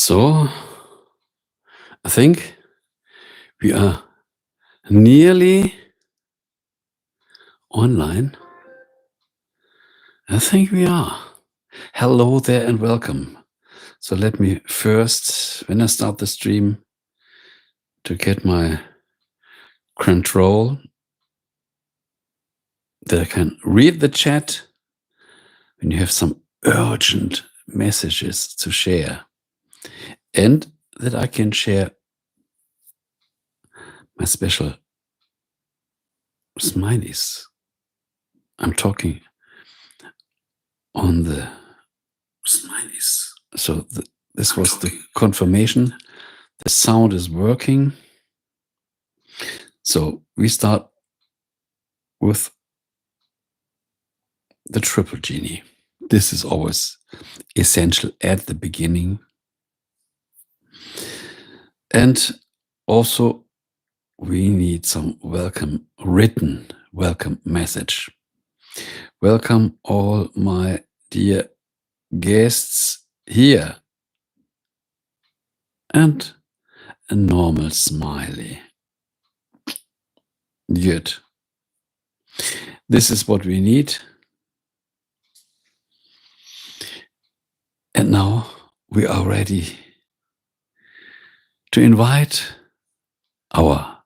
So, I think we are nearly online. I think we are. Hello there and welcome. So let me first, when I start the stream, to get my control that I can read the chat when you have some urgent messages to share, and that I can share my special smileys. I'm talking on the smileys. So this was the confirmation. The sound is working. So we start with the triple genie. This is always essential at the beginning. And also we need some written welcome message. Welcome all my dear guests here. And a normal smiley. Good. This is what we need. And now we are ready to invite our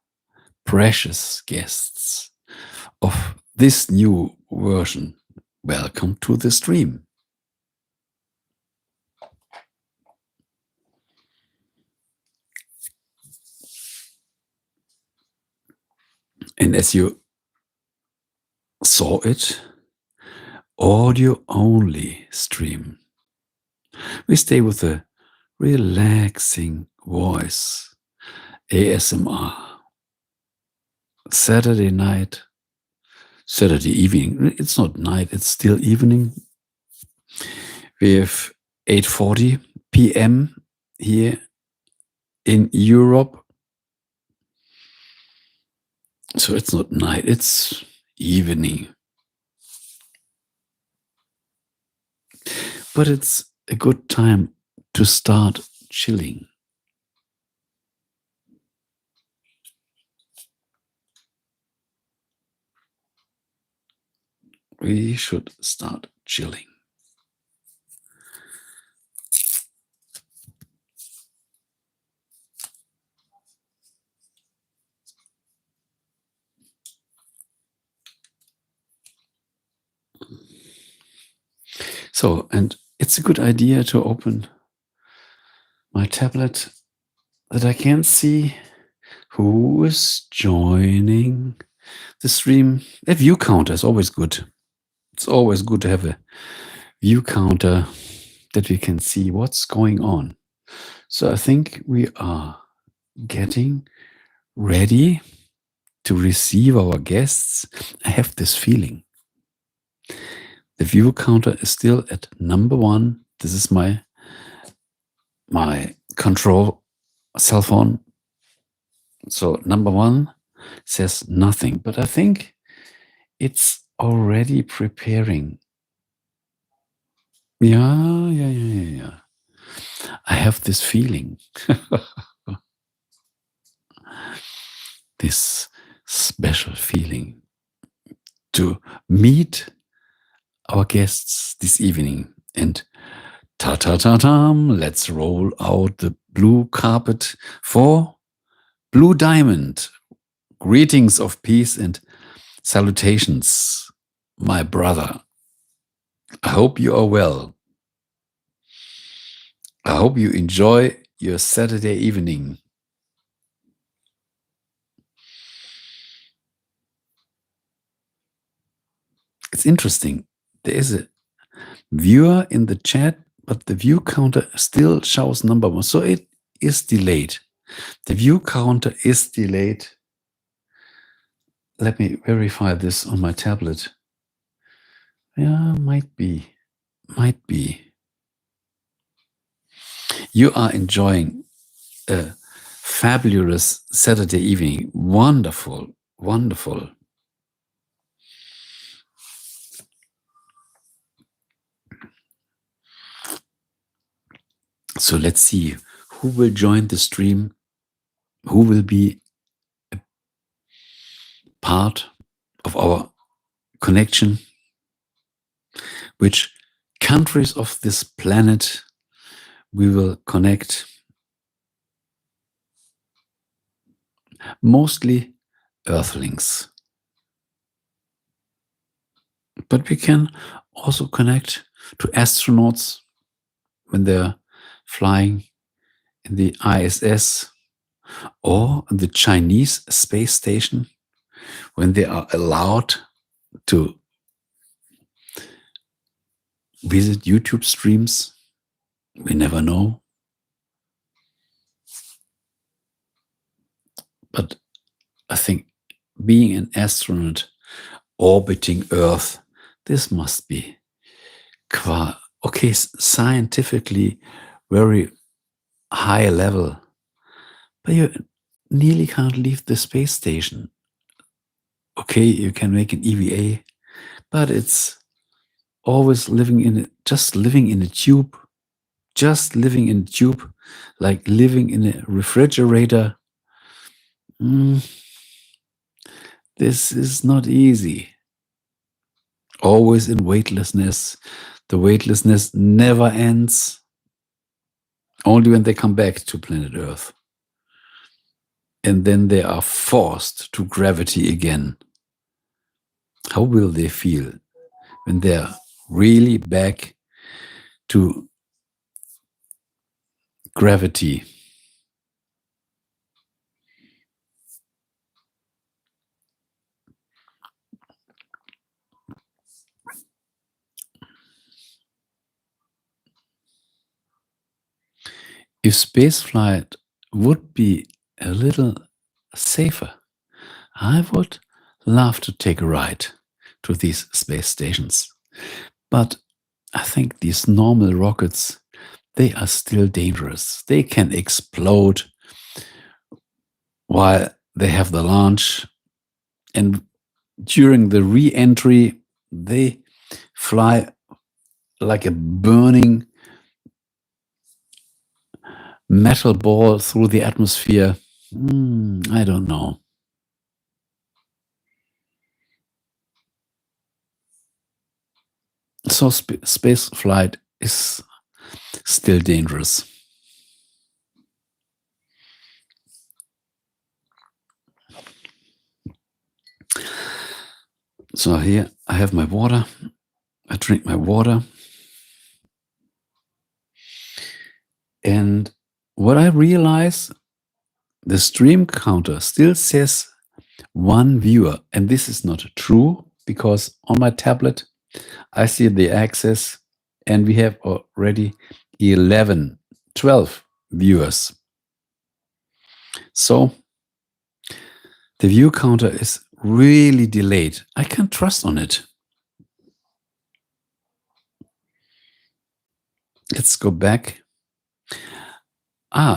precious guests of this new version. Welcome to the stream. And as you saw it, audio only stream. We stay with a relaxing voice, ASMR. Saturday night, Saturday evening. It's not night, it's still evening. We have 8:40 p.m. here in Europe. So it's not night, it's evening. But it's a good time to start chilling. We should start chilling. So, and it's a good idea to open my tablet that I can see who is joining the stream. A view counter is always good. It's always good to have a view counter that we can see what's going on. So I think we are getting ready to receive our guests. I have this feeling. The view counter is still at number 1. This is my control cell phone. So number 1 says nothing, but I think it's already preparing. Yeah. I have this feeling. This special feeling to meet our guests this evening. And ta-ta-ta-tam, let's roll out the blue carpet for Blue Diamond. Greetings of peace and salutations, my brother. I hope you are well. I hope you enjoy your Saturday evening. It's interesting. There is a viewer in the chat, but the view counter still shows number 1. So it is delayed. The view counter is delayed. Let me verify this on my tablet. Yeah, might be. You are enjoying a fabulous Saturday evening. Wonderful. So let's see who will join the stream, who will be a part of our connection, which countries of this planet we will connect. Mostly Earthlings. But we can also connect to astronauts when they're flying in the ISS or the Chinese space station when they are allowed to visit YouTube streams. We never know. But I think being an astronaut orbiting Earth, this must be scientifically very high level. But you nearly can't leave the space station. Okay, you can make an EVA, but it's always living in a tube, like living in a refrigerator. This is not easy. Always in weightlessness. The weightlessness never ends. Only when they come back to planet Earth. And then they are forced to gravity again. How will they feel when they're really back to gravity? If spaceflight would be a little safer, I would love to take a ride to these space stations. But I think these normal rockets, they are still dangerous. They can explode while they have the launch. And during the re-entry, they fly like a burning metal ball through the atmosphere. I don't know. So space flight is still dangerous. So here I have my water. I drink my water. And what I realize, the stream counter still says 1 viewer. And this is not true, because on my tablet, I see the access and we have already 12 viewers. So the view counter is really delayed. I can't trust on it. Let's go back.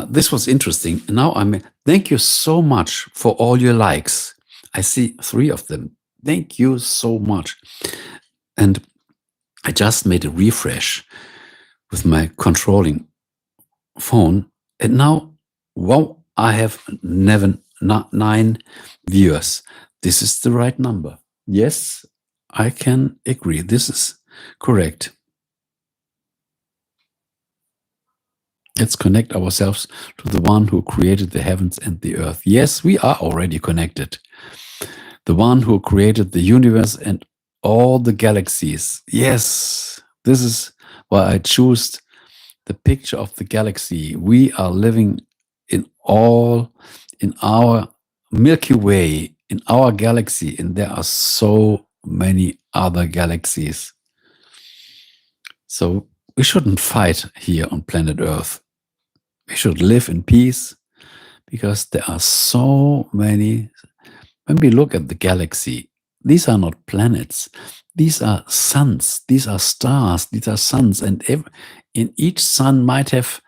This was interesting. Now thank you so much for all your likes. I see 3 of them. Thank you so much. And I just made a refresh with my controlling phone. And now, wow, I have 9 viewers. This is the right number. Yes, I can agree. This is correct. Let's connect ourselves to the one who created the heavens and the earth. Yes, we are already connected. The one who created the universe and all the galaxies. Yes, this is why I chose the picture of the galaxy. We are living in our Milky Way, in our galaxy, and there are so many other galaxies. So we shouldn't fight here on planet Earth. We should live in peace, because there are so many. When we look at the galaxy, these are not planets. These are suns. These are stars. These are suns. And in each sun might have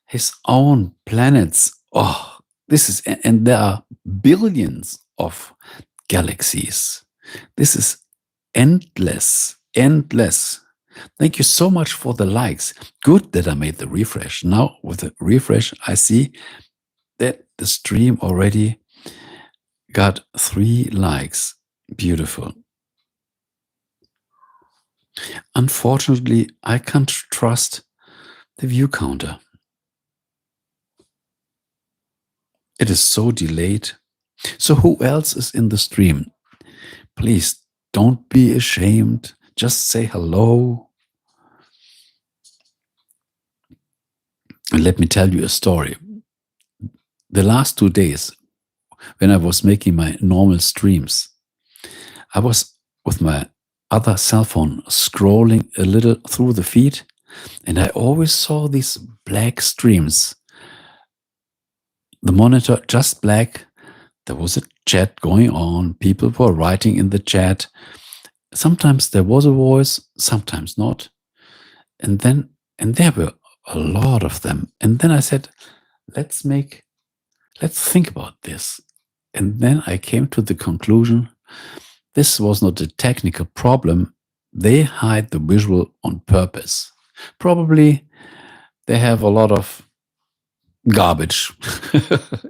his own planets. And there are billions of galaxies. This is endless. Thank you so much for the likes. Good that I made the refresh. Now with the refresh, I see that the stream already got 3 likes. Beautiful. Unfortunately, I can't trust the view counter. It is so delayed. So who else is in the stream? Please don't be ashamed. Just say hello. And let me tell you a story. The last 2 days, when I was making my normal streams, I was with my other cell phone scrolling a little through the feed, and I always saw these black streams. The monitor just black. There was a chat going on. People were writing in the chat. Sometimes there was a voice, sometimes not. And there were a lot of them. And then I said, let's think about this. And then I came to the conclusion, this was not a technical problem. They hide the visual on purpose. Probably they have a lot of garbage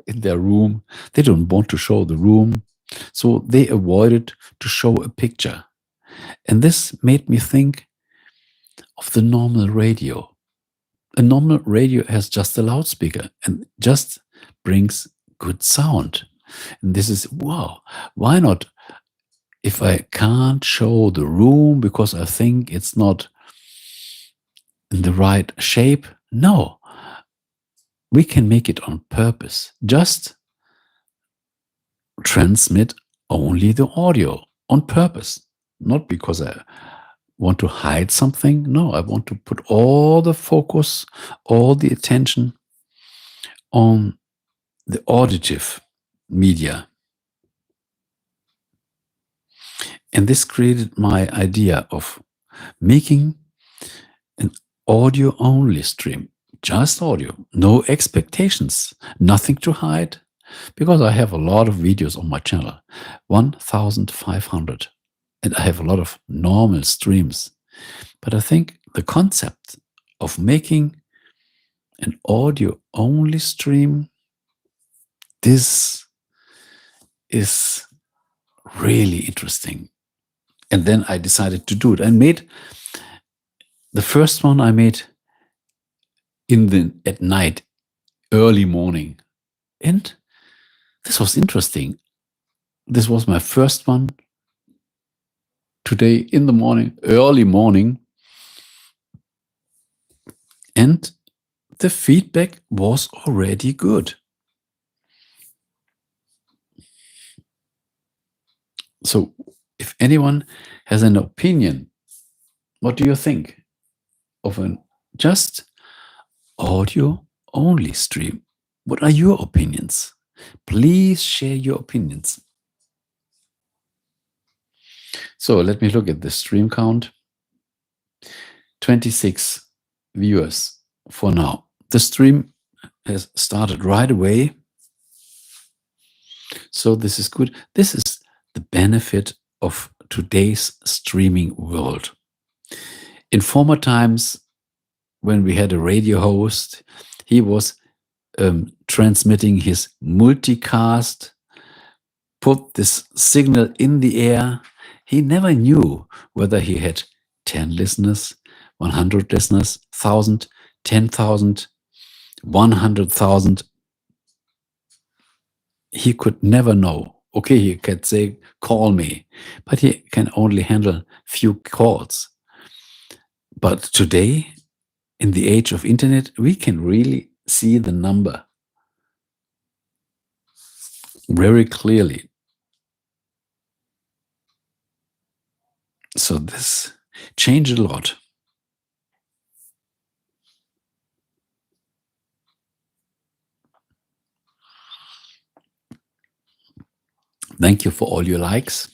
in their room. They don't want to show the room. So they avoided to show a picture. And this made me think of the normal radio. A normal radio has just a loudspeaker and just brings good sound. And this is, wow, why not? If I can't show the room because I think it's not in the right shape, no, we can make it on purpose. Just transmit only the audio on purpose, not because I want to hide something. No, I want to put all the focus, all the attention on the auditive media. And this created my idea of making an audio only stream, just audio, no expectations, nothing to hide, because I have a lot of videos on my channel, 1,500, and I have a lot of normal streams. But I think the concept of making an audio only stream, this is really interesting. And then I decided to do it. I made the first one I made at night, early morning. And this was interesting. This was my first one today in the morning, early morning. And the feedback was already good. So if anyone has an opinion, what do you think of an just audio only stream? What are your opinions? Please share your opinions. So let me look at the stream count. 26 viewers for now. The stream has started right away. So this is good. This is the benefit of today's streaming world. In former times, when we had a radio host, he was transmitting his multicast, put this signal in the air. He never knew whether he had 10 listeners, 100 listeners, 1,000, 10,000, 100,000. He could never know. Okay, he could say, call me, but he can only handle few calls. But today, in the age of internet, we can really see the number very clearly. So this changed a lot. Thank you for all your likes.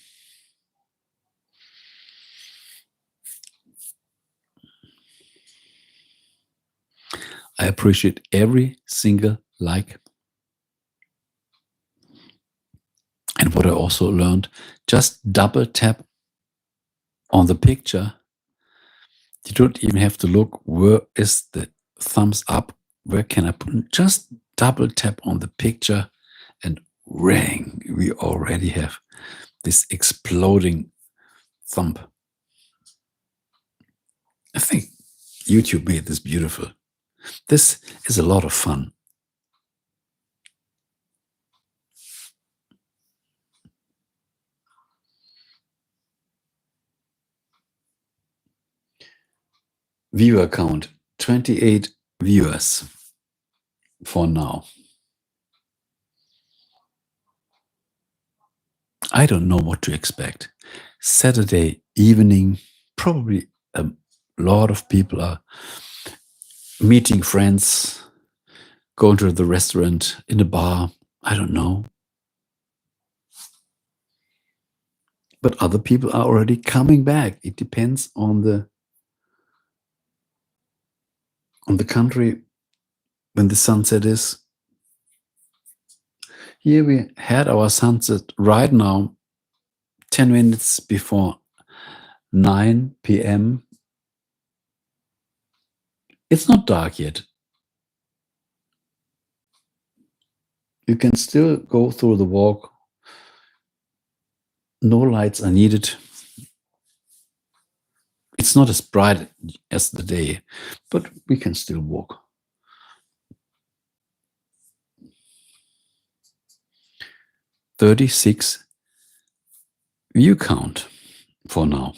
I appreciate every single like. And what I also learned, just double tap on the picture. You don't even have to look, where is the thumbs up? Where can I put it? Just double tap on the picture and ring. We already have this exploding thumb. I think YouTube made this beautiful. This is a lot of fun. Viewer count, 28 viewers for now. I don't know what to expect. Saturday evening, probably a lot of people are meeting friends, going to the restaurant, in a bar. I don't know. But other people are already coming back. It depends on the country when the sunset is. Here we had our sunset right now, 10 minutes before 9 p.m. It's not dark yet. You can still go through the walk. No lights are needed. It's not as bright as the day, but we can still walk. 36 view count for now.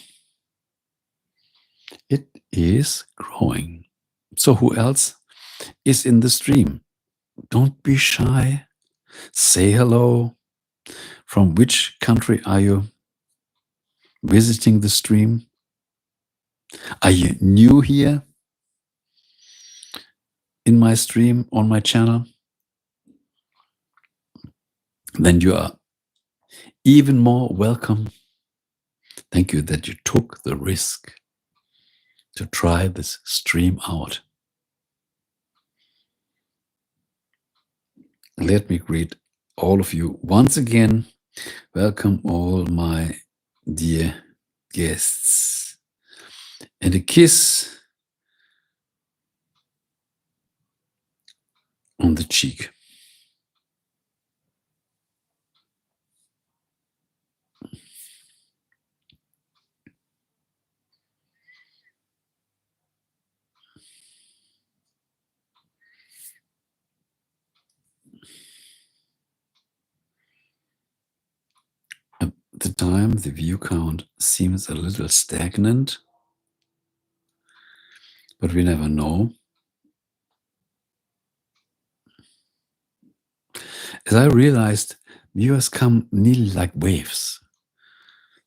It is growing. So who else is in the stream? Don't be shy. Say hello. From which country are you visiting the stream? Are you new here in my stream, on my channel? Then you are even more welcome. Thank you that you took the risk to try this stream out. Let me greet all of you once again. Welcome all my dear guests. And a kiss on the cheek. At the time, the view count seems a little stagnant, but we never know. As I realized, viewers come nearly like waves.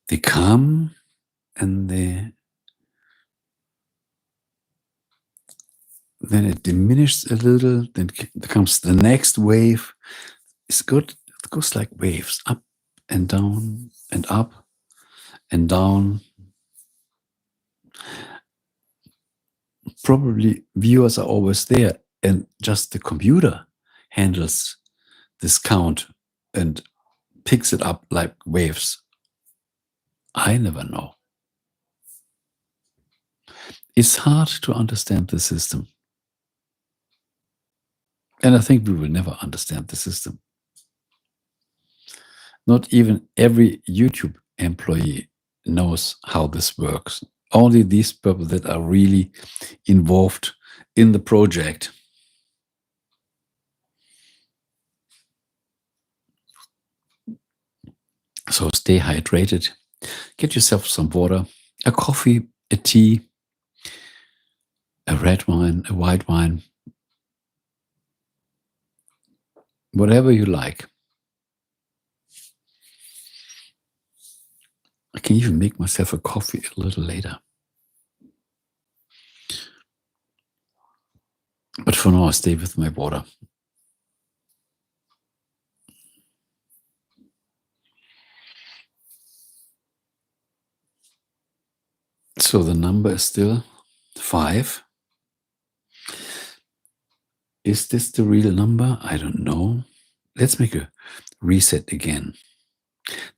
They come and then it diminishes a little, then comes the next wave. It's good. It goes like waves, up and down and up and down. Probably viewers are always there, and just the computer handles this count and picks it up like waves. I never know. It's hard to understand the system. And I think we will never understand the system. Not even every YouTube employee knows how this works. Only these people that are really involved in the project. So stay hydrated. Get yourself some water, a coffee, a tea, a red wine, a white wine, whatever you like. I can even make myself a coffee a little later. But for now, I stay with my water. So the number is still 5. Is this the real number? I don't know. Let's make a reset again.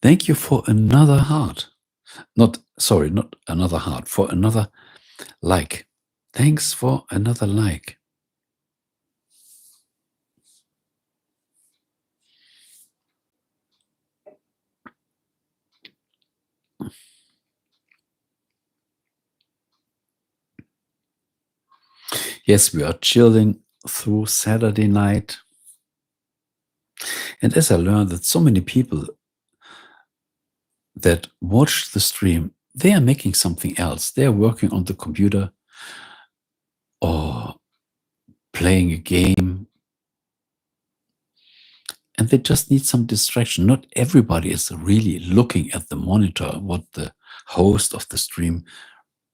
Thank you for another heart. Not another heart, for another Like. Thanks for another like. Yes, we are chilling through Saturday night. And as I learned that so many people that watch the stream, they are making something else. They are working on the computer or playing a game, and they just need some distraction. Not everybody is really looking at the monitor, what the host of the stream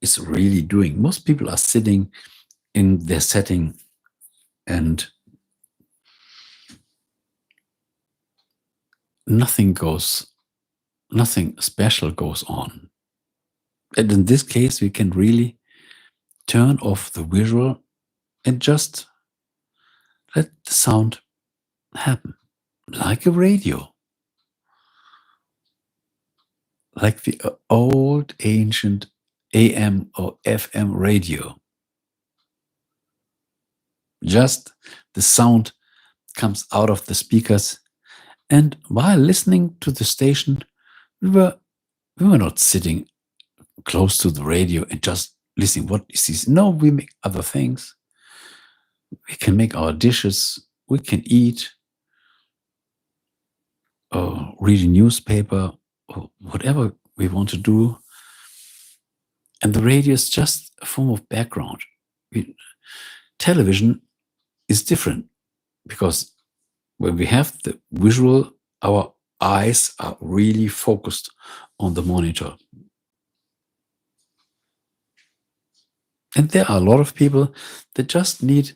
is really doing. Most people are sitting in their setting and nothing special goes on. And in this case, we can really turn off the visual and just let the sound happen, like a radio, like the old ancient AM or FM radio. Just the sound comes out of the speakers. And while listening to the station, we were not sitting close to the radio and just listening. What is this? No, we make other things. We can make our dishes. We can eat, or read a newspaper, or whatever we want to do. And the radio is just a form of background. Television is different because when we have the visual, our eyes are really focused on the monitor. And there are a lot of people that just need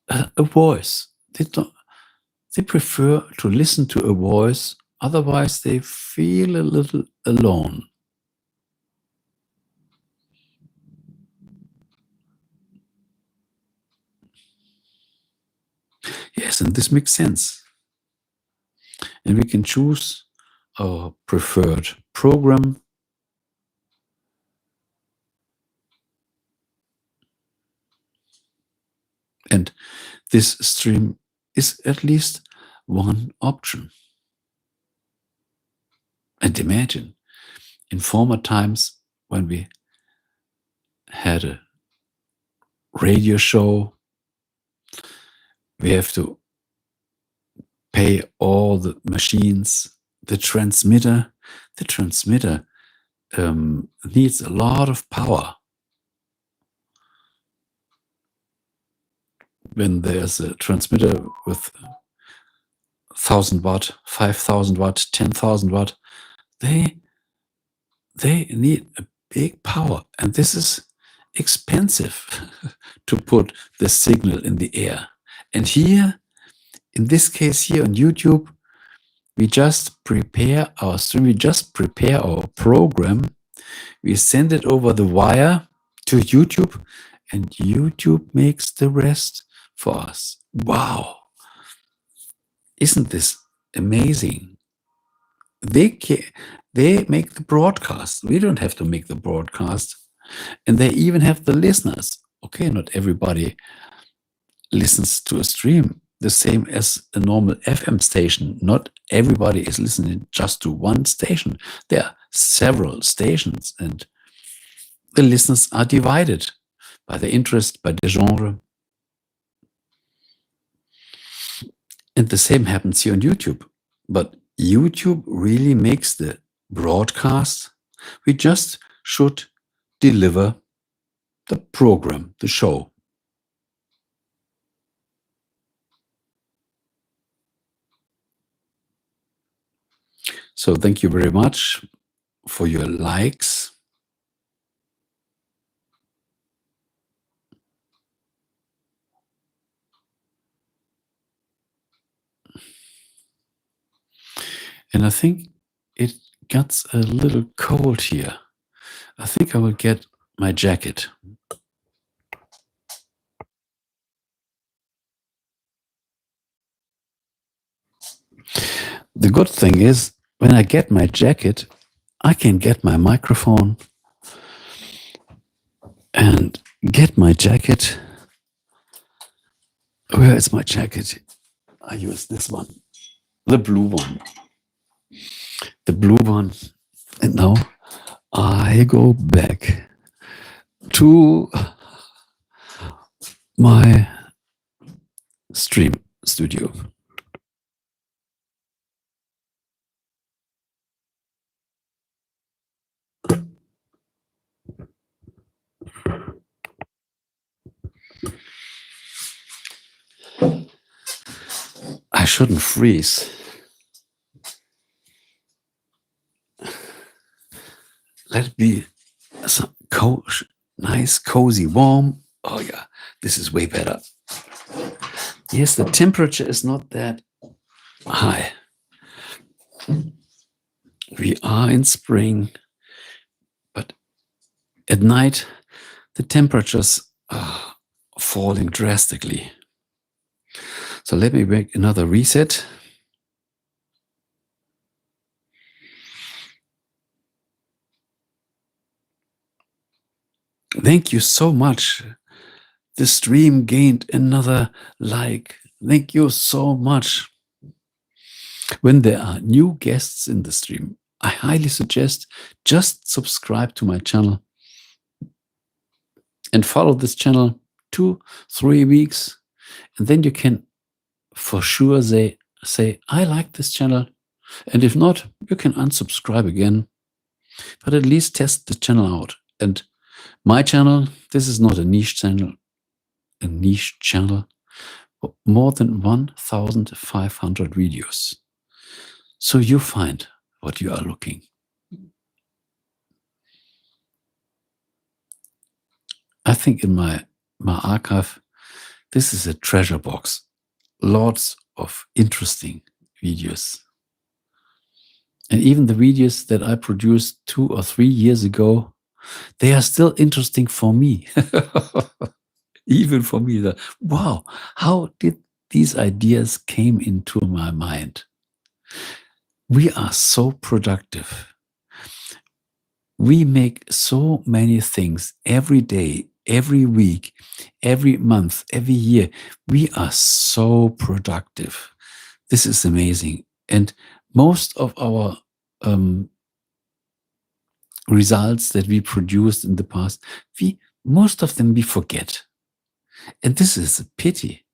a voice. They prefer to listen to a voice, otherwise they feel a little alone. Yes, and this makes sense. And we can choose our preferred program. And this stream is at least one option. And imagine, in former times when we had a radio show, we have to pay all the machines, the transmitter. The transmitter needs a lot of power. When there's a transmitter with 1,000 watt, 5,000 watt, 10,000 watt, they need a big power. And this is expensive to put the signal in the air. And here, in this case here on YouTube, we just prepare our stream, we just prepare our program, we send it over the wire to YouTube, and YouTube makes the rest for us. Wow. Isn't this amazing? They make the broadcast. We don't have to make the broadcast. And they even have the listeners. Okay, not everybody listens to a stream the same as a normal FM station. Not everybody is listening just to one station. There are several stations, and the listeners are divided by the interest, by the genre. And the same happens here on YouTube. But YouTube really makes the broadcast. We just should deliver the program, the show. So thank you very much for your likes. And I think it gets a little cold here. I think I will get my jacket. The good thing is, when I get my jacket, I can get my microphone and get my jacket. Where is my jacket? I use this one, the blue one. The blue one. And now I go back to my stream studio. I shouldn't freeze. Let it be some nice, cozy, warm. Oh yeah, this is way better. Yes, the temperature is not that high. We are in spring, but at night the temperatures are falling drastically. So let me make another reset. Thank you so much. The stream gained another like. Thank you so much. When there are new guests in the stream, I highly suggest just subscribe to my channel and follow this channel 2-3 weeks. And then you can for sure say, I like this channel. And if not, you can unsubscribe again. But at least test the channel out. And my channel, this is not a niche channel. More than 1,500 videos. So you find what you are looking. I think in my archive, this is a treasure box. Lots of interesting videos. And even the videos that I produced 2 or 3 years ago, they are still interesting for me. Even for me, wow, how did these ideas came into my mind? We are so productive. We make so many things every day, every week, every month, every year. We are so productive. This is amazing. And most of our results that we produced in the past, most of them we forget. And this is a pity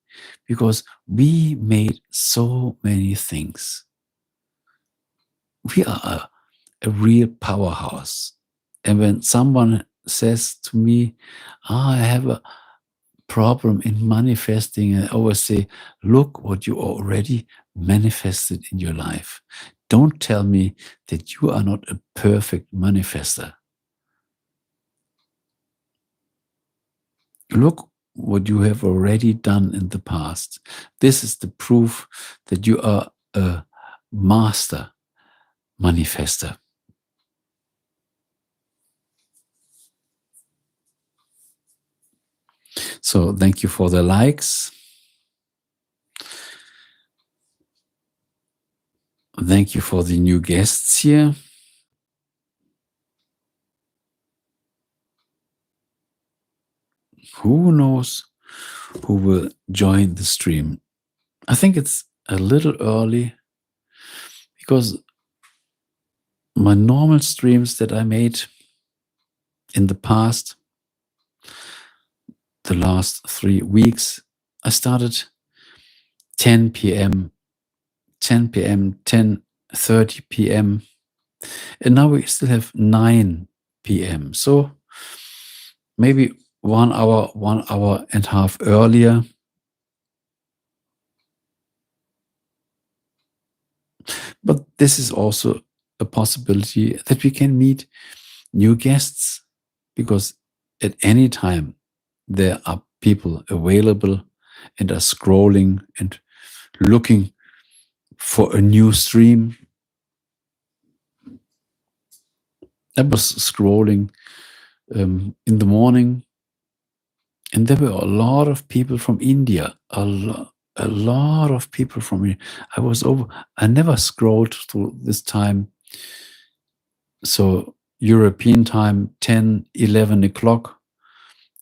because we made so many things. We are a real powerhouse. And when someone says to me, I have a problem in manifesting, I always say, look what you already manifested in your life. Don't tell me that you are not a perfect manifester. Look what you have already done in the past. This is the proof that you are a master manifester. So thank you for the likes. Thank you for the new guests here. Who knows who will join the stream? I think it's a little early because my normal streams that I made in the past, the last 3 weeks, I started 10 p.m., 10:30 p.m. And now we still have 9 p.m. So maybe 1 hour and a half earlier. But this is also a possibility that we can meet new guests because at any time there are people available and are scrolling and looking for a new stream. I was scrolling in the morning, and there were a lot of people from India, a lot of people from India. I never scrolled through this time. So European time, 10, 11 o'clock.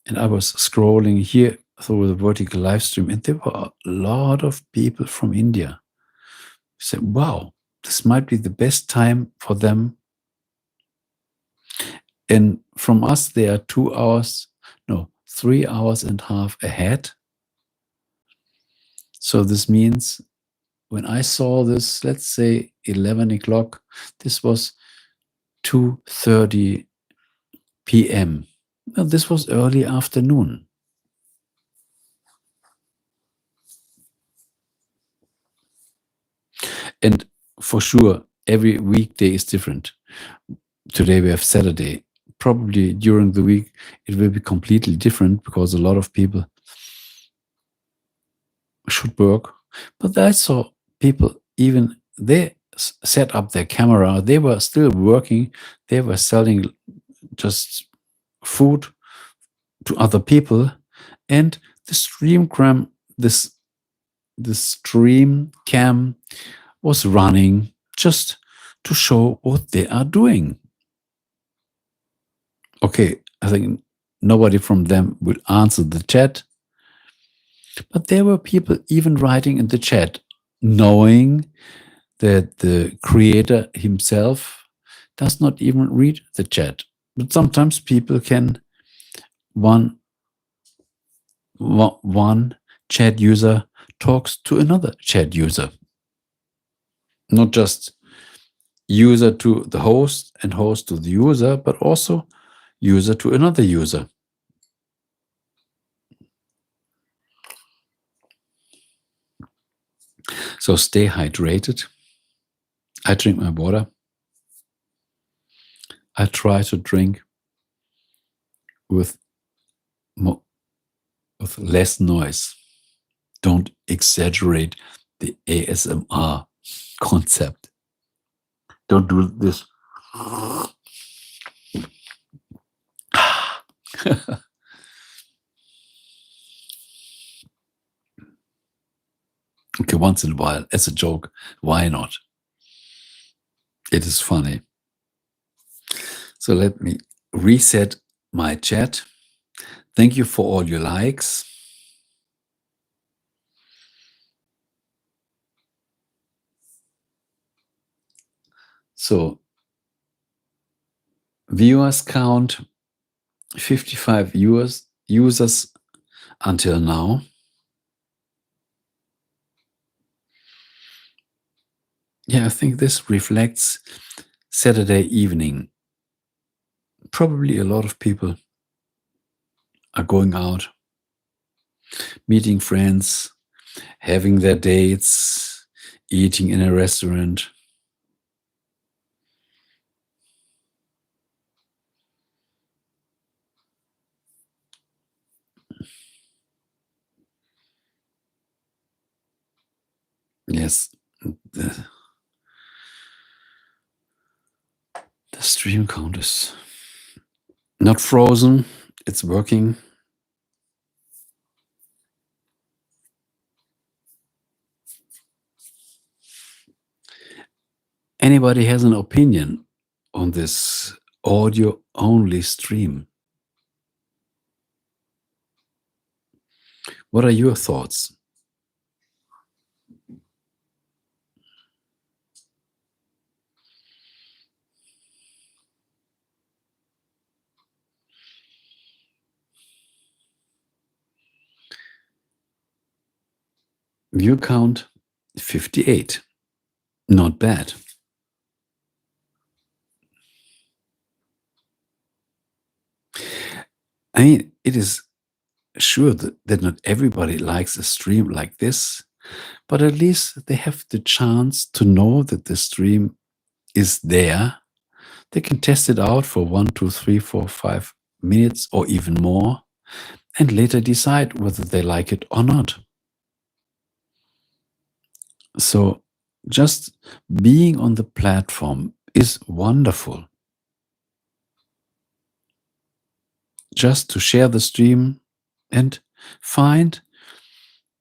And I was scrolling here through the vertical live stream, and there were a lot of people from India. I said, wow, this might be the best time for them. And from us, they are 3 hours and a half ahead. So this means when I saw this, let's say 11 o'clock, this was 2:30 p.m. No, this was early afternoon. And for sure, every weekday is different. Today we have Saturday. Probably during the week, it will be completely different because a lot of people should work. But I saw people, even they set up their camera. They were still working. They were selling just food to other people. And the stream cam was running just to show what they are doing. Okay, I think nobody from them will answer the chat, but there were people even writing in the chat, knowing that the creator himself does not even read the chat. But sometimes people can, one chat user talks to another chat user, not just user to the host and host to the user, but also user to another user. So stay hydrated. I drink my water. I try to drink with less noise. Don't exaggerate the ASMR concept. Don't do this. Okay, once in a while, as a joke, why not? It is funny. So let me reset my chat. Thank you for all your likes. So viewers count 55 users until now. Yeah, I think this reflects Saturday evening. Probably a lot of people are going out, meeting friends, having their dates, eating in a restaurant. Yes, the stream count is not frozen. It's working. Anybody has an opinion on this audio-only stream? What are your thoughts? View count 58. Not bad. I mean, it is sure that not everybody likes a stream like this, but at least they have the chance to know that the stream is there. They can test it out for 1, 2, 3, 4, 5 minutes or even more, and later decide whether they like it or not. So just being on the platform is wonderful. Just to share the stream and find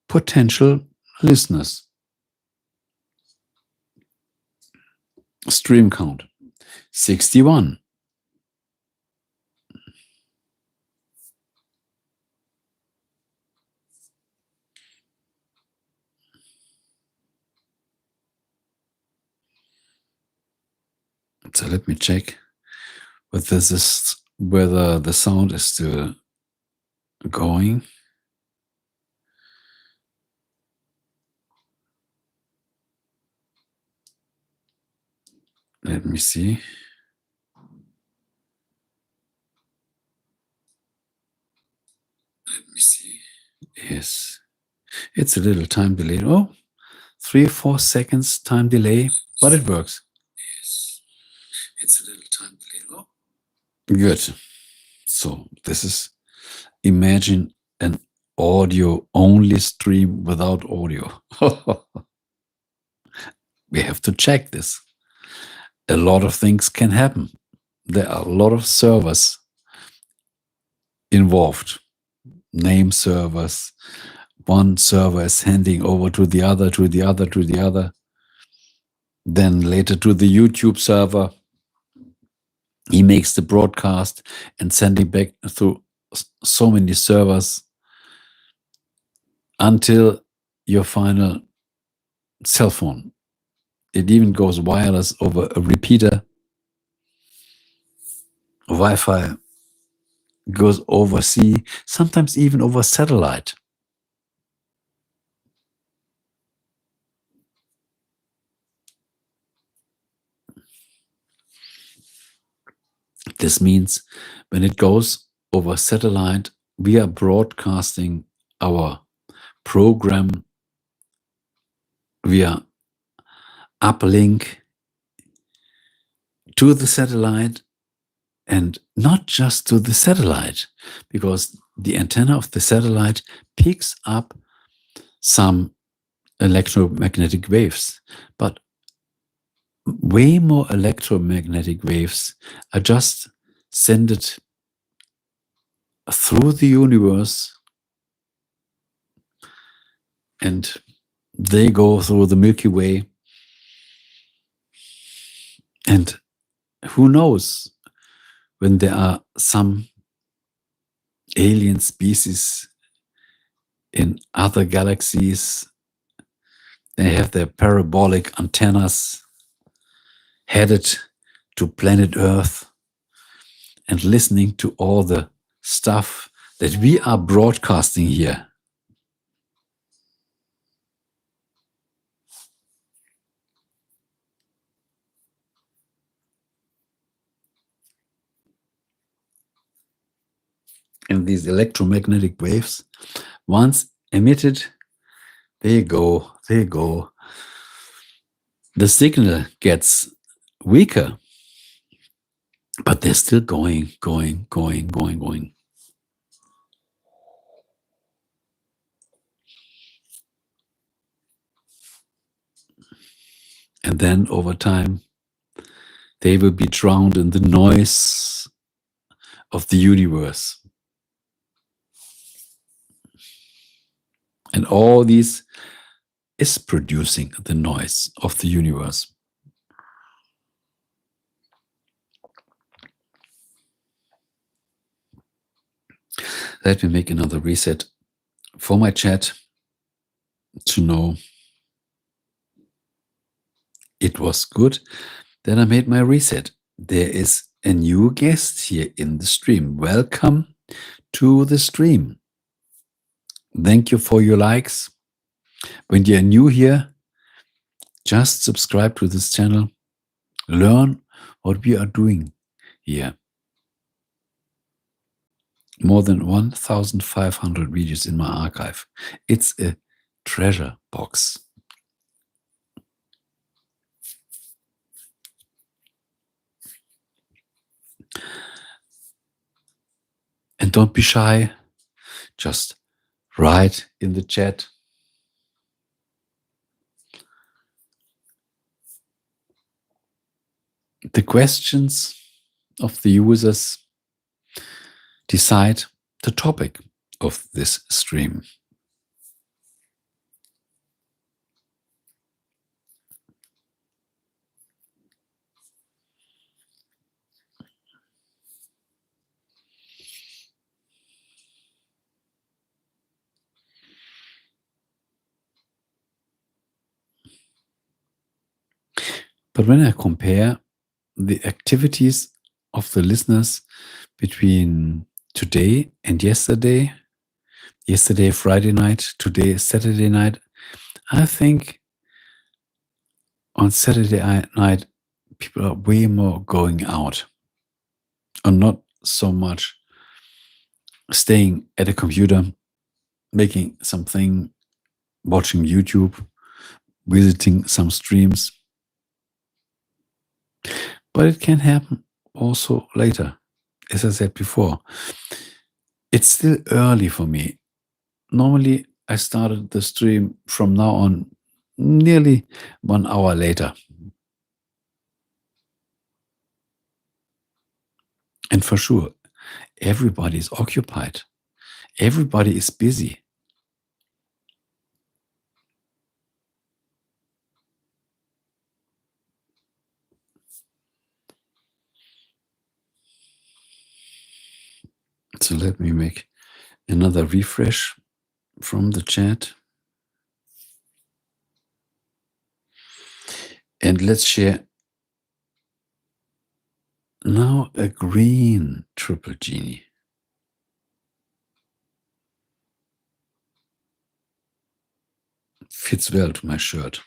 potential listeners. Stream count 61. So let me check whether the sound is still going. Let me see. Yes, it's a little time delay. Oh, 3-4 seconds time delay, but it works. Yes, it's a little time delay. Oh, good. So this is, imagine an audio only stream without audio. We have to check this. A lot of things can happen. There are a lot of servers involved, name servers. One server is handing over to the other, to the other, to the other. Then later to the YouTube server. He makes the broadcast and sending back through so many servers until your final cell phone. It even goes wireless over a repeater. Wi-Fi goes over sea, sometimes even over satellite. This means when it goes over satellite, we are broadcasting our program via uplink to the satellite, and not just to the satellite, because the antenna of the satellite picks up some electromagnetic waves, but way more electromagnetic waves are just sent through the universe, and they go through the Milky Way. And who knows, when there are some alien species in other galaxies, they have their parabolic antennas headed to planet Earth and listening to all the stuff that we are broadcasting here. And these electromagnetic waves, once emitted, they go. The signal gets weaker, but they're still going. And then over time, they will be drowned in the noise of the universe. And all these is producing the noise of the universe. Let me make another reset for my chat to know it was good. Then I made my reset. There is a new guest here in the stream. Welcome to the stream. Thank you for your likes. When you're new here, just subscribe to this channel. Learn what we are doing here. More than 1,500 videos in my archive. It's a treasure box. And don't be shy. Just write in the chat. The questions of the users decide the topic of this stream. But when I compare the activities of the listeners between today and yesterday, Friday night, today, Saturday night. I think on Saturday night, people are way more going out and not so much staying at a computer, making something, watching YouTube, visiting some streams. But it can happen also later. As I said before, it's still early for me. Normally, I started the stream from now on nearly 1 hour later. And for sure, everybody is occupied. Everybody is busy. So let me make another refresh from the chat. And let's share now a green triple genie. Fits well to my shirt.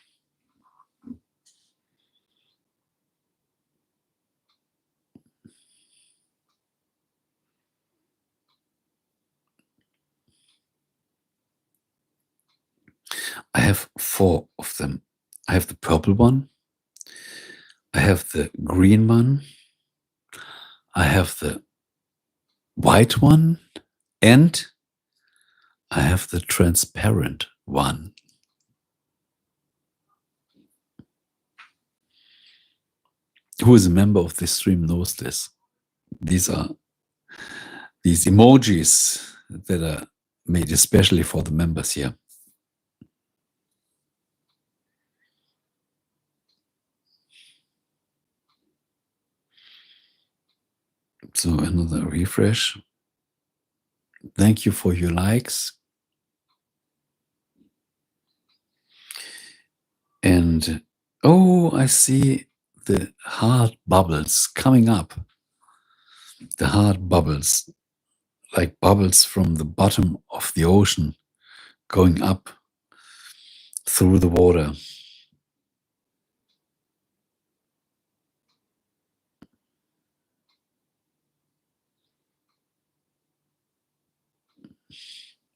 I have 4 of them. I have the purple one. I have the green one. I have the white one. And I have the transparent one. Who is a member of this stream knows this. These are these emojis that are made especially for the members here. So another refresh. Thank you for your likes. And oh, I see the heart bubbles coming up. The heart bubbles, like bubbles from the bottom of the ocean going up through the water.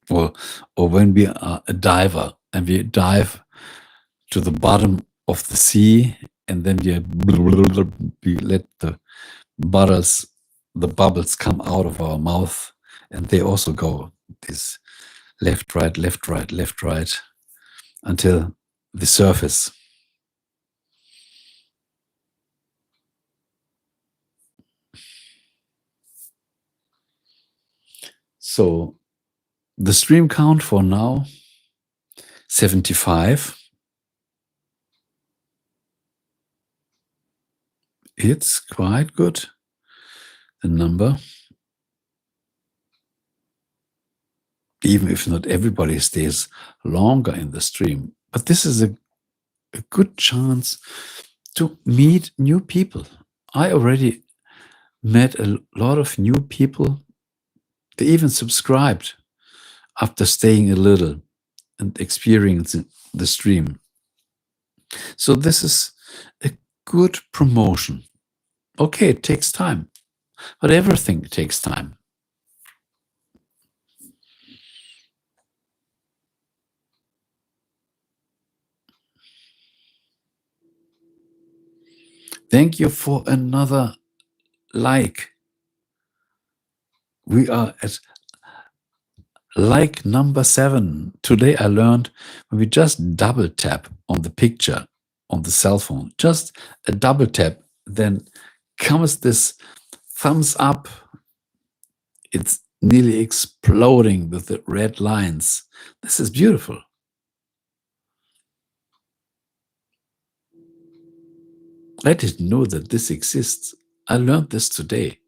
Or when we are a diver and we dive to the bottom of the sea, and then we let the bubbles come out of our mouth, and they also go this left, right, left, right, left, right, until the surface. So the stream count for now, 75. It's quite good, the number. Even if not everybody stays longer in the stream. But this is a good chance to meet new people. I already met a lot of new people. They even subscribed after staying a little and experiencing the stream. So this is a good promotion. Okay, it takes time, but everything takes time. Thank you for another like. We are at like number 7. Today I learned when we just double tap on the picture on the cell phone, just a double tap, then comes this thumbs up. It's nearly exploding with the red lines. This is beautiful. I didn't know that this exists. I learned this today.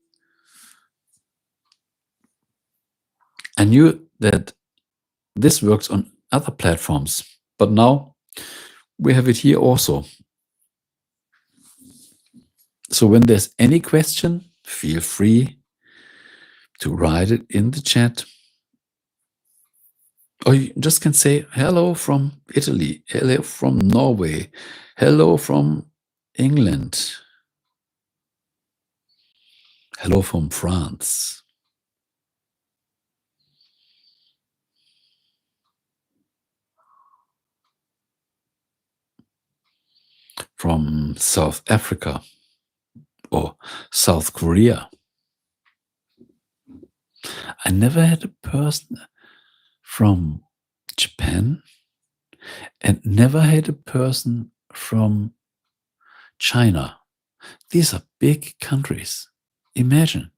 I knew that this works on other platforms, but now we have it here also. So when there's any question, feel free to write it in the chat. Or you just can say, hello from Italy, hello from Norway, hello from England, hello from France. From South Africa or South Korea. I never had a person from Japan and never had a person from China. These are big countries. Imagine,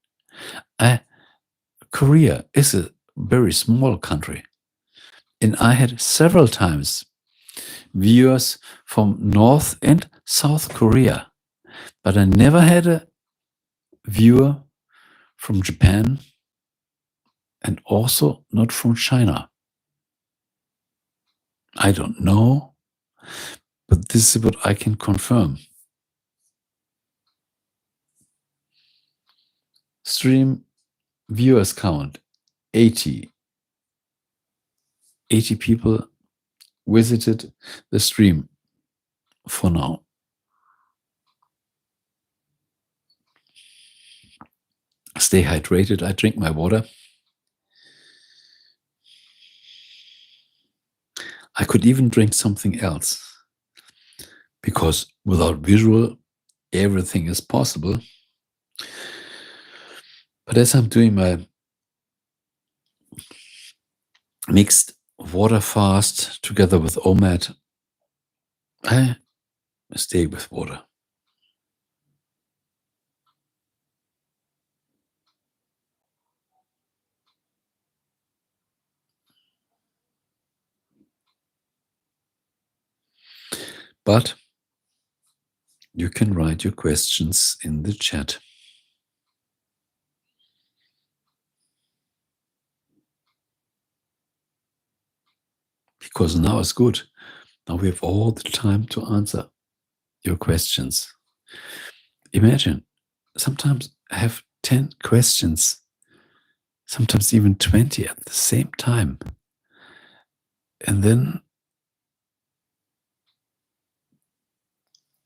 Korea is a very small country. And I had several times viewers from North and South Korea, but I never had a viewer from Japan and also not from China. I don't know, but this is what I can confirm. Stream viewers count 80. 80 people visited the stream for now. Stay hydrated. I drink my water. I could even drink something else because without visual, everything is possible. But as I'm doing my mixed water fast together with OMAD, I stay with water. But you can write your questions in the chat. Because now is good. Now we have all the time to answer your questions. Imagine, sometimes I have 10 questions, sometimes even 20 at the same time. And then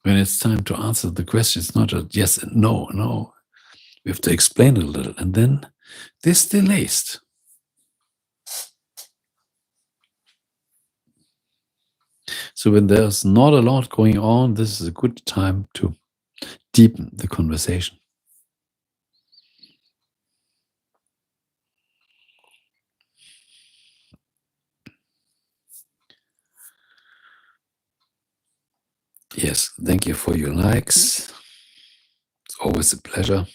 when it's time to answer the question, it's not a yes and no, no. We have to explain it a little. And then this delays. So when there's not a lot going on, this is a good time to deepen the conversation. Yes, thank you for your likes. It's always a pleasure.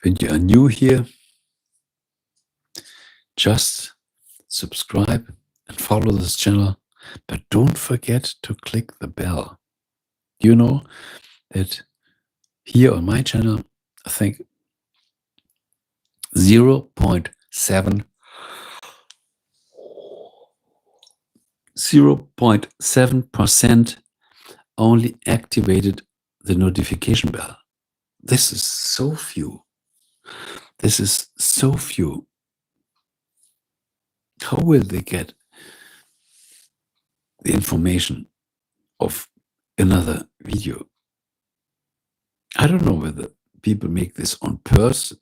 When you are new here, just subscribe and follow this channel, but don't forget to click the bell. You know that here on my channel, I think 0.7% only activated the notification bell. This is so few. This is so few. How will they get the information of another video? I don't know whether people make this on purpose,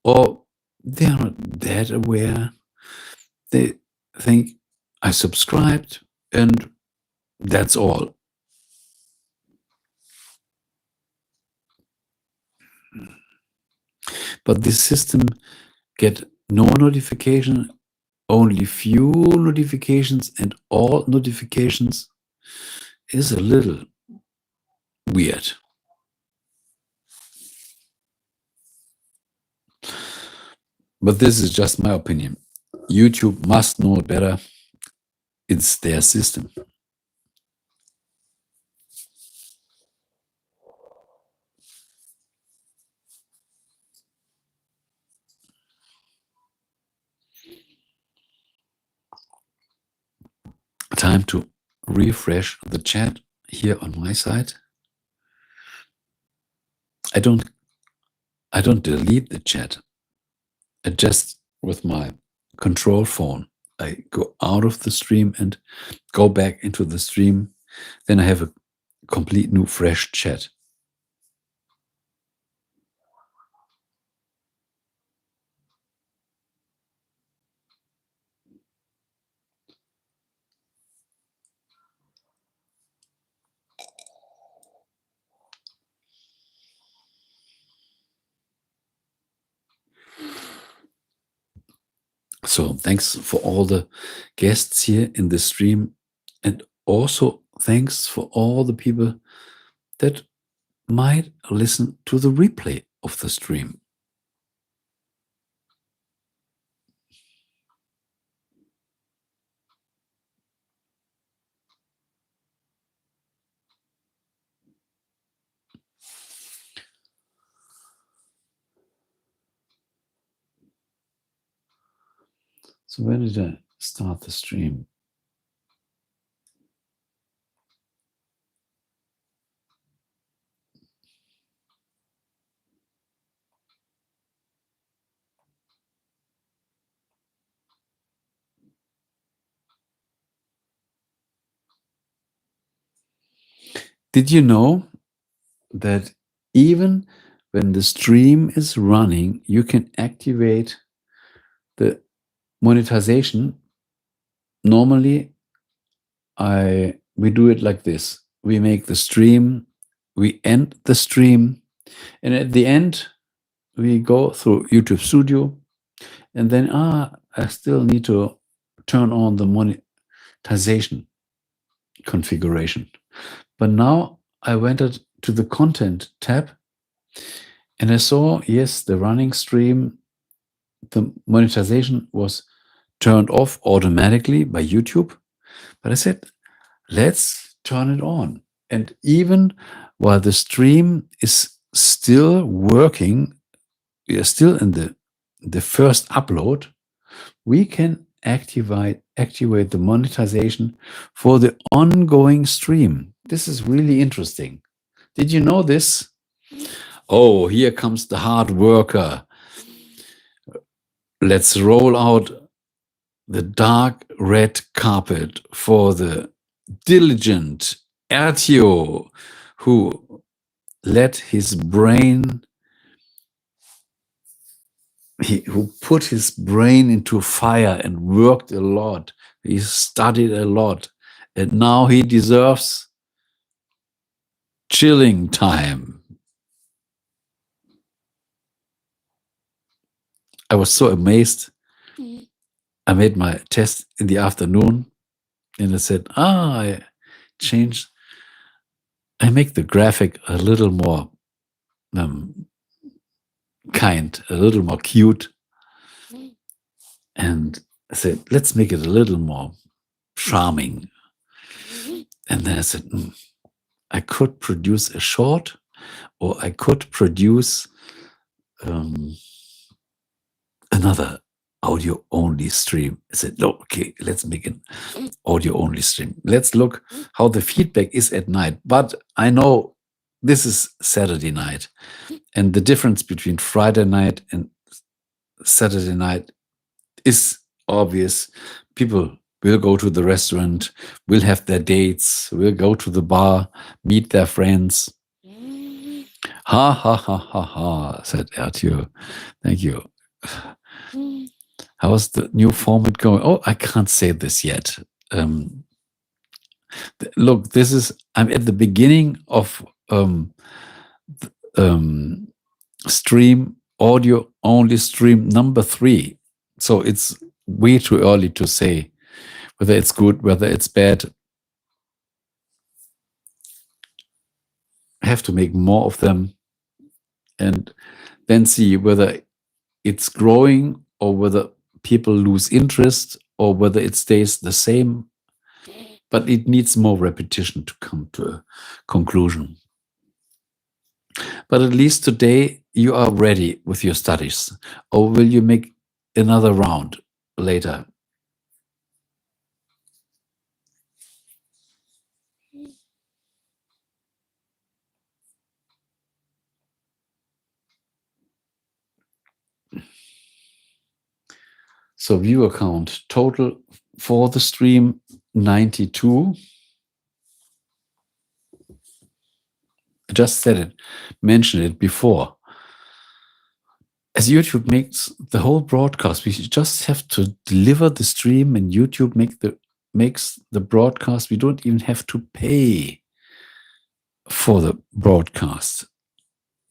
or they are not that aware. They think, I subscribed and that's all. But this system get no notification, only few notifications, and all notifications is a little weird. But this is just my opinion. YouTube must know it better. It's their system. Time to refresh the chat here on my side. I don't delete the chat. I just, with my control phone, I go out of the stream and go back into the stream. Then I have a complete new fresh chat. So thanks for all the guests here in the stream. And also thanks for all the people that might listen to the replay of the stream. So when did I start the stream? Did you know that even when the stream is running, you can activate the monetization? Normally, we do it like this. We make the stream, we end the stream, and at the end, we go through YouTube Studio, and then I still need to turn on the monetization configuration. But now I went to the content tab, and I saw, yes, the running stream, the monetization was turned off automatically by YouTube. But I said, let's turn it on. And even while the stream is still working, we are still in the first upload, we can activate the monetization for the ongoing stream. This is really interesting. Did you know this? Oh, here comes the hard worker. Let's roll out the dark red carpet for the diligent Ertio, who let his brain, who put his brain into fire and worked a lot. He studied a lot, and now he deserves chilling time. I was so amazed. I made my test in the afternoon, and I said, I make the graphic a little more kind, a little more cute. And I said, let's make it a little more charming. And then I said, I could produce a short, or I could produce another audio only stream. I said, no, okay, let's make an audio only stream. Let's look how the feedback is at night. But I know this is Saturday night, and the difference between Friday night and Saturday night is obvious. People will go to the restaurant, will have their dates, will go to the bar, meet their friends. Ha ha ha ha ha, said Arthur. Thank you. How's the new format going? Oh, I can't say this yet. Look, I'm at the beginning of stream, audio only stream number 3. So it's way too early to say whether it's good, whether it's bad. I have to make more of them and then see whether it's growing or whether people lose interest or whether it stays the same. But it needs more repetition to come to a conclusion. But at least today you are ready with your studies. Or will you make another round later? So viewer count total for the stream 92. I just said it, mentioned it before. As YouTube makes the whole broadcast, we just have to deliver the stream, and YouTube makes the broadcast. We don't even have to pay for the broadcast,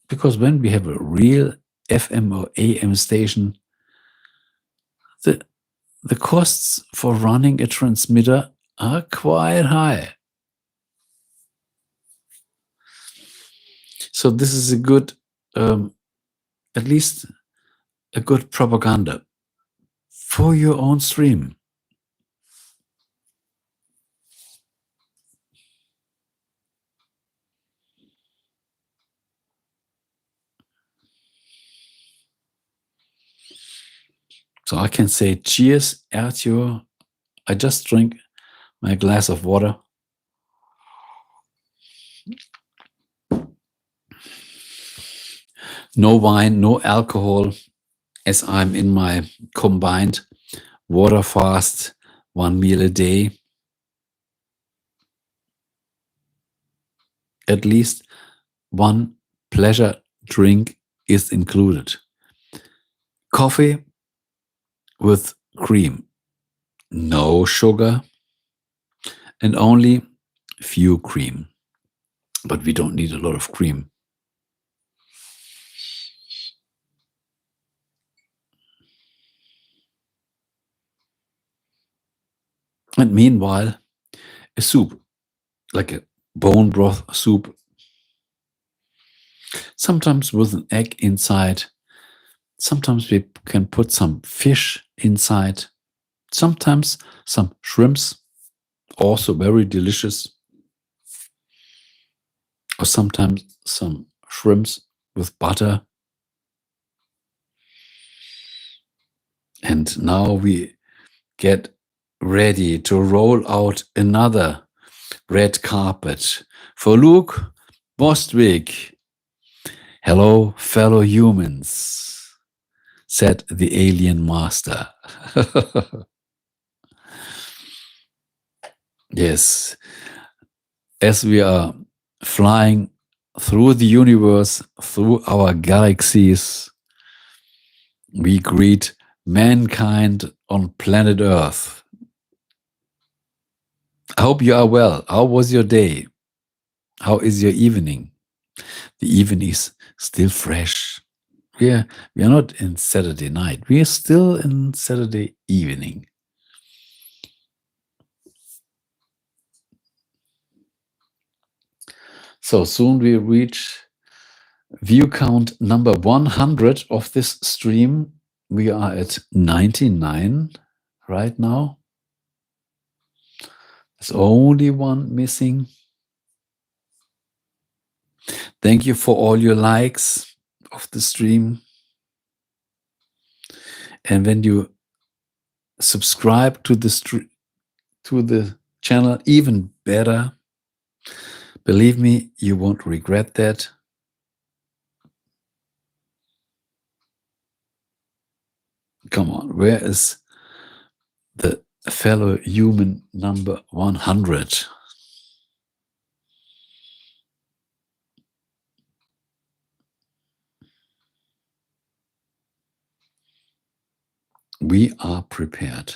because when we have a real FM or AM station, the costs for running a transmitter are quite high. So this is a good, at least a good propaganda for your own stream. So I can say cheers, Arthur. I just drink my glass of water. No wine, no alcohol, as I'm in my combined water fast, 1 meal a day. At least one pleasure drink is included. Coffee with cream, no sugar, and only few cream. But we don't need a lot of cream. And meanwhile, a soup, like a bone broth soup, sometimes with an egg inside. Sometimes we can put some fish inside. Sometimes some shrimps, also very delicious. Or sometimes some shrimps with butter. And now we get ready to roll out another red carpet for Luke Bostwick. Hello, fellow humans, said the alien master. Yes, as we are flying through the universe, through our galaxies, we greet mankind on planet Earth. I hope you are well. How was your day? How is your evening? The evening is still fresh. We are not in Saturday night. We are still in Saturday evening. So soon we reach view count number 100 of this stream. We are at 99 right now. There's only one missing. Thank you for all your likes of the stream. And when you subscribe to the channel, even better. Believe me, you won't regret that. Come on, where is the fellow human number 100? We are prepared.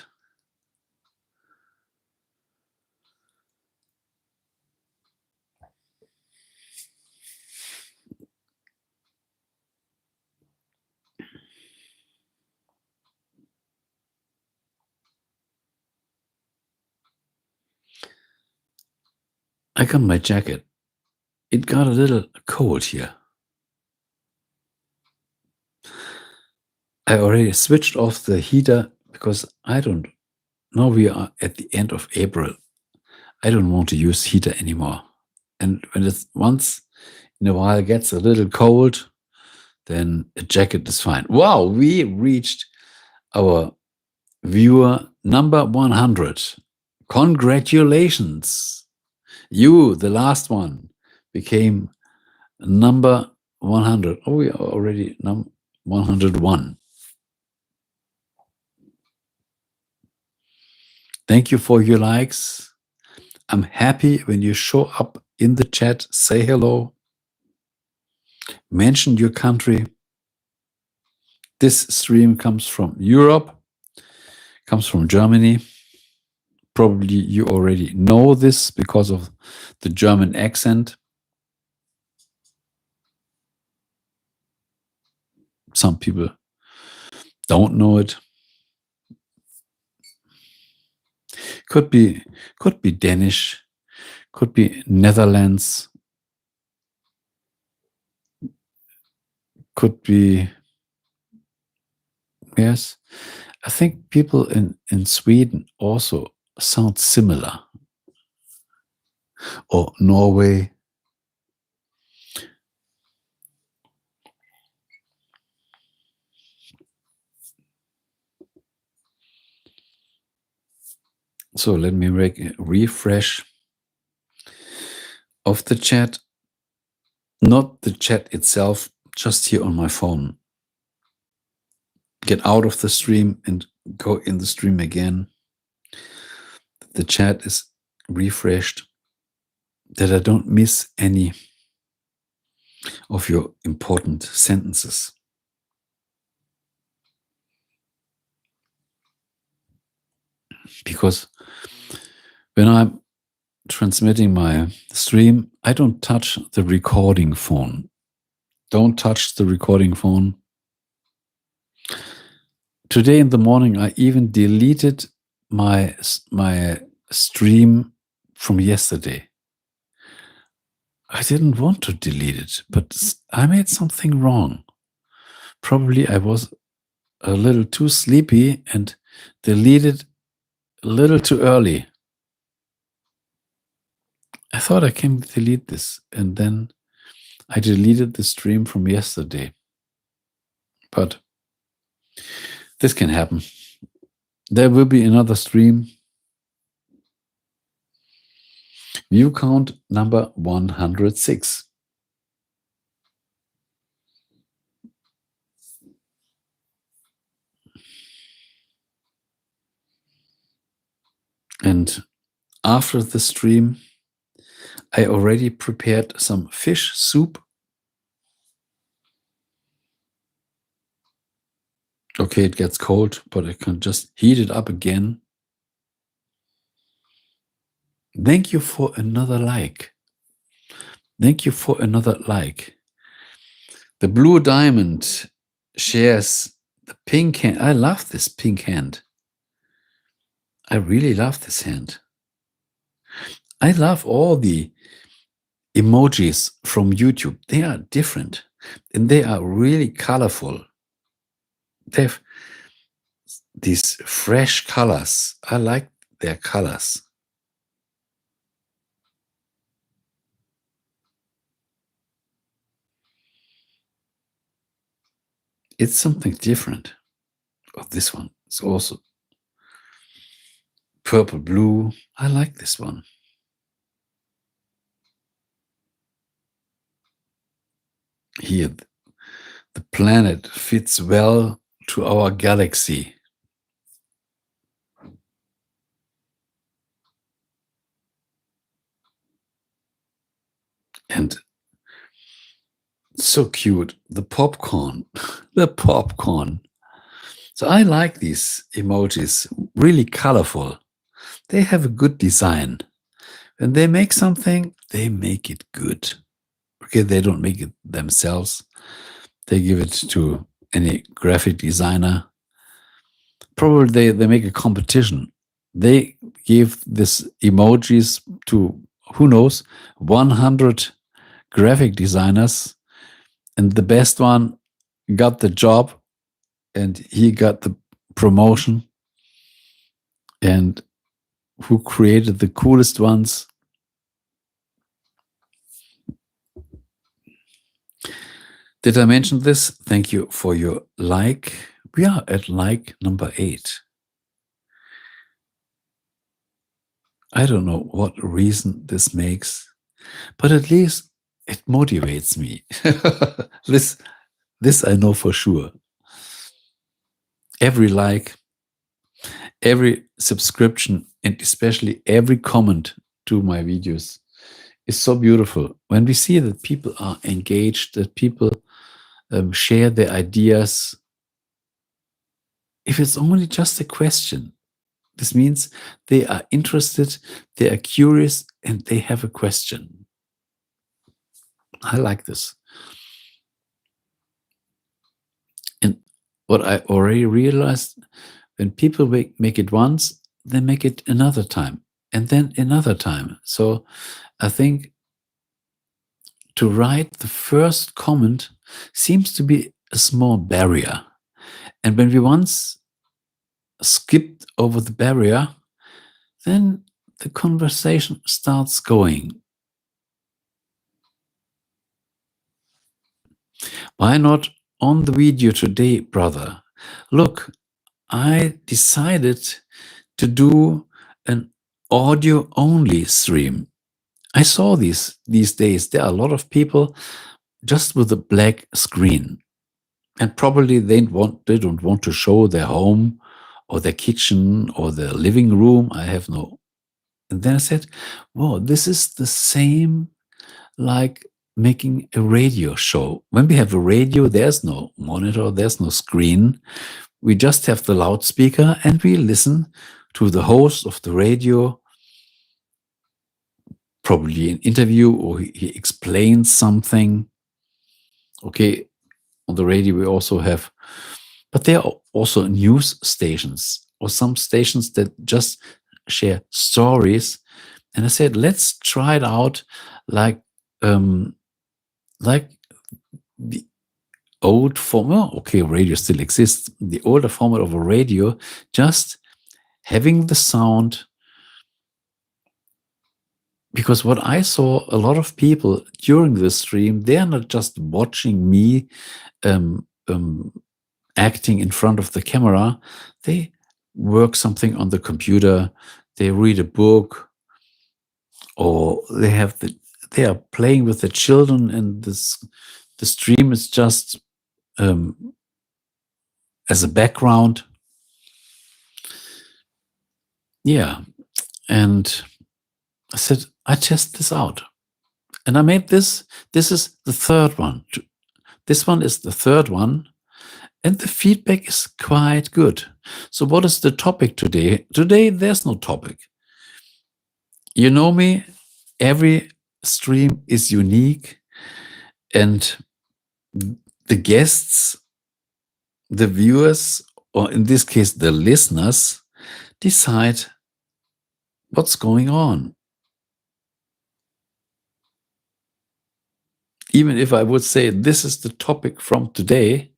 I got my jacket. It got a little cold here. I already switched off the heater because I don't know, we are at the end of April. I don't want to use heater anymore. And when it's once in a while gets a little cold, then a jacket is fine. Wow, we reached our viewer number 100. Congratulations. You, the last one, became number 100. Oh, we are already 101. Thank you for your likes. I'm happy when you show up in the chat, say hello, mention your country. This stream comes from Europe, comes from Germany. Probably you already know this because of the German accent. Some people don't know it. Could be Danish, could be Netherlands, could be, yes. I think people in Sweden also sound similar. Or Norway. So let me make a refresh of the chat. Not the chat itself, just here on my phone. Get out of the stream and go in the stream again. The chat is refreshed, that I don't miss any of your important sentences. Because when I'm transmitting my stream, I don't touch the recording phone. Don't touch the recording phone. Today in the morning, I even deleted my stream from yesterday. I didn't want to delete it, but I made something wrong. Probably I was a little too sleepy and deleted a little too early. I thought I can delete this, and then I deleted the stream from yesterday. But this can happen. There will be another stream. View count number 106. And after the stream, I already prepared some fish soup. Okay, it gets cold, but I can just heat it up again. Thank you for another like. Thank you for another like. The blue diamond shares the pink hand. I love this pink hand. I really love this hand. I love all the emojis from YouTube. They are different and they are really colorful. They have these fresh colors. I like their colors. It's something different. Oh, this one is also purple blue. I like this one. Here, the planet fits well to our galaxy. And so cute, the popcorn, the popcorn. So I like these emojis, really colorful. They have a good design. When they make something, they make it good. Okay, they don't make it themselves. They give it to any graphic designer. Probably they make a competition. They give this emojis to, who knows, 100 graphic designers, and the best one got the job and he got the promotion. And who created the coolest ones? Did I mention this? Thank you for your like. We are at like number 8. I don't know what reason this makes, but at least it motivates me. This I know for sure. Every like, every subscription and especially every comment to my videos is so beautiful. When we see that people are engaged, that people share their ideas, if it's only just a question, this means they are interested, they are curious, and they have a question. I like this. And what I already realized, when people make it once, they make it another time, and then another time. So I think to write the first comment seems to be a small barrier. And when we once skipped over the barrier, then the conversation starts going. Why not on the video today, brother? Look, I decided to do an audio-only stream. I saw these days. There are a lot of people just with a black screen. And probably they don't want to show their home or their kitchen or their living room. I have no. And then I said, whoa, this is the same like making a radio show. When we have a radio, there's no monitor, there's no screen. We just have the loudspeaker and we listen to the host of the radio, probably an interview, or he explains something. Okay, on the radio we also have, but there are also news stations or some stations that just share stories. And I said, let's try it out like the old format. Okay, radio still exists. The older format of a radio, just having the sound. Because what I saw, a lot of people during the stream, they are not just watching me acting in front of the camera. They work something on the computer, they read a book, or they are playing with the children, and the stream is just as a background. Yeah, and I said, I test this out. And I made this. This is the third one. This one is the third one. And the feedback is quite good. So what is the topic today? Today, there's no topic. You know me, every stream is unique. And the guests, the viewers, or in this case, the listeners, decide what's going on. Even if I would say this is the topic from today,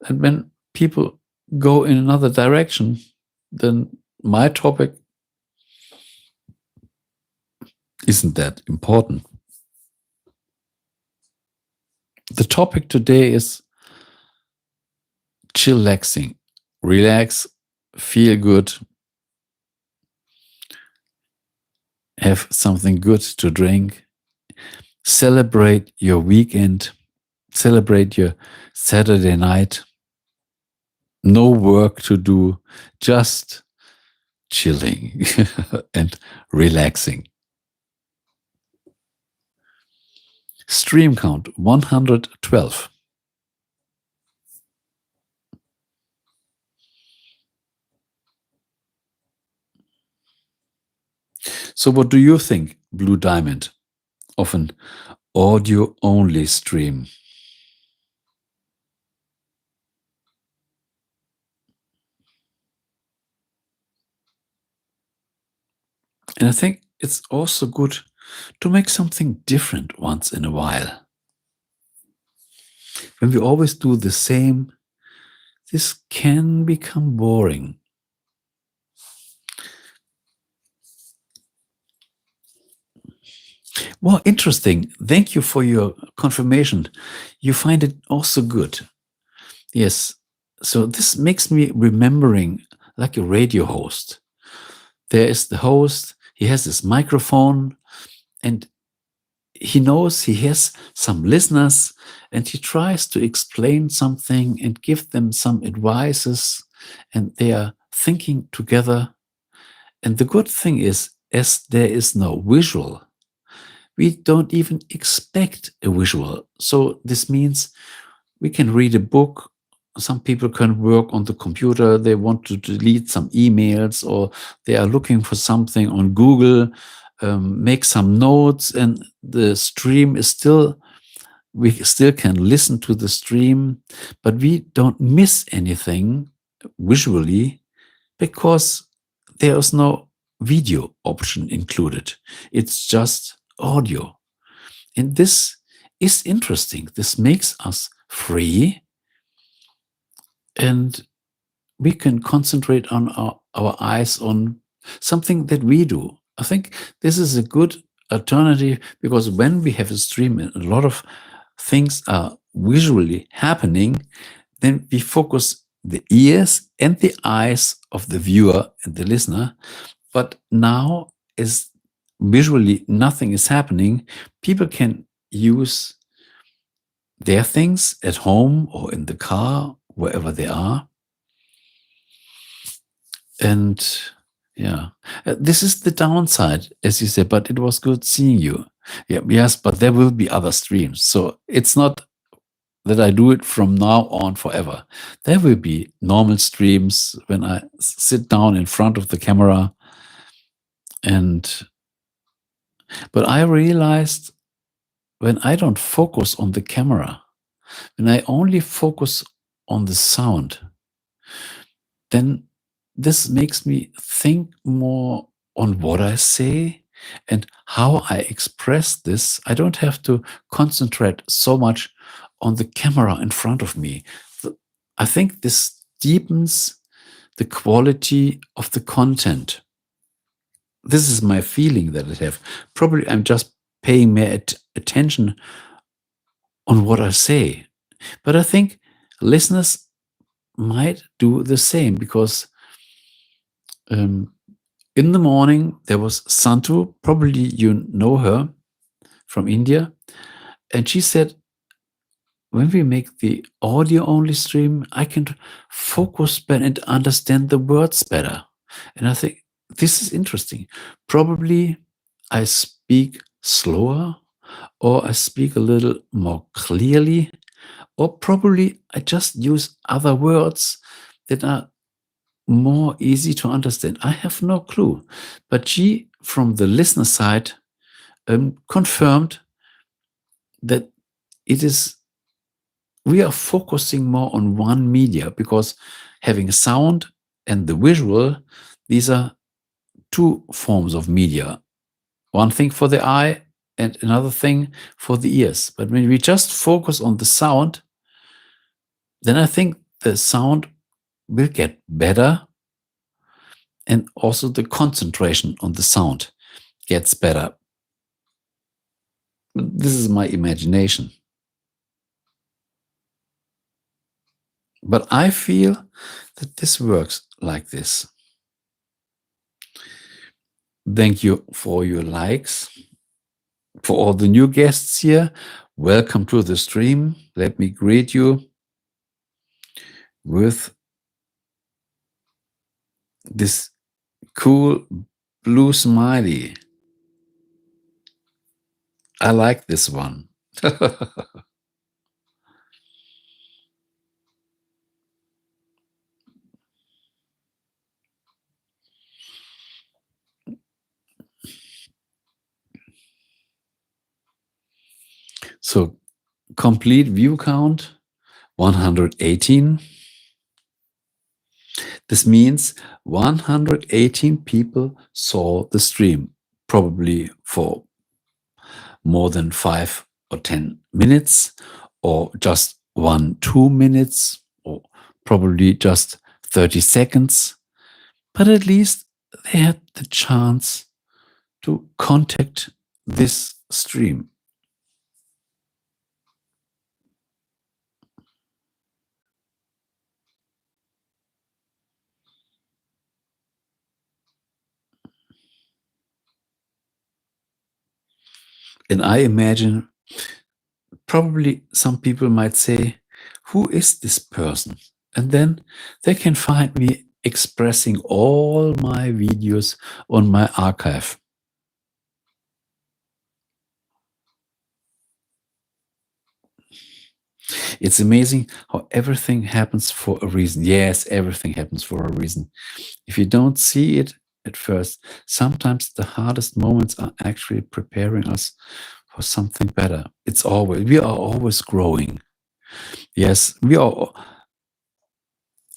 and when people go in another direction, then my topic isn't that important. The topic today is chillaxing. Relax, feel good, have something good to drink, celebrate your weekend, celebrate your Saturday night. No work to do, just chilling and relaxing. Stream count 112. So what do you think, Blue Diamond, of an audio-only stream? And I think it's also good to make something different once in a while. When we always do the same, this can become boring. Well, interesting. Thank you for your confirmation. You find it also good. Yes. So this makes me remembering like a radio host. There is the host, he has his microphone, and he knows he has some listeners, and he tries to explain something and give them some advices, and they are thinking together. And the good thing is, as there is no visual, we don't even expect a visual. So this means we can read a book. Some people can work on the computer. They want to delete some emails, or they are looking for something on Google, make some notes, and the stream is still, we still can listen to the stream, but we don't miss anything visually because there is no video option included. It's just audio. And this is interesting. This makes us free, and we can concentrate on our eyes on something that we do. I think this is a good alternative, because when we have a stream and a lot of things are visually happening, then we focus the ears and the eyes of the viewer and the listener. But now, as visually nothing is happening, people can use their things at home or in the car, wherever they are. And yeah, this is the downside, as you said, but it was good seeing you. Yeah, yes, but there will be other streams. So it's not that I do it from now on forever. There will be normal streams when I sit down in front of the camera. But I realized, when I don't focus on the camera, when I only focus on the sound, then this makes me think more on what I say and how I express this. I don't have to concentrate so much on the camera in front of me. I think this deepens the quality of the content. This is my feeling that I have. Probably I'm just paying more attention on what I say. But I think listeners might do the same, because in the morning there was Santu, probably you know her from India, and she said, when we make the audio only stream, I can focus better and understand the words better. And I think this is interesting. Probably I speak slower, or I speak a little more clearly, or probably I just use other words that are more easy to understand. I have no clue. But she, from the listener side, confirmed that we are focusing more on one media, because having sound and the visual, these are two forms of media. One thing for the eye and another thing for the ears. But when we just focus on the sound, then I think the sound will get better, and also the concentration on the sound gets better. This is my imagination. But I feel that this works like this. Thank you for your likes. For all the new guests here, welcome to the stream. Let me greet you with this cool blue smiley. I like this one. So, complete view count 118. This means 118 people saw the stream, probably for more than 5 or 10 minutes, or just 1-2 minutes, or probably just 30 seconds. But at least they had the chance to contact this stream. And I imagine probably some people might say, who is this person? And then they can find me expressing all my videos on my archive. It's amazing how everything happens for a reason. Yes, everything happens for a reason. If you don't see it at first, sometimes the hardest moments are actually preparing us for something better. We are always growing. Yes,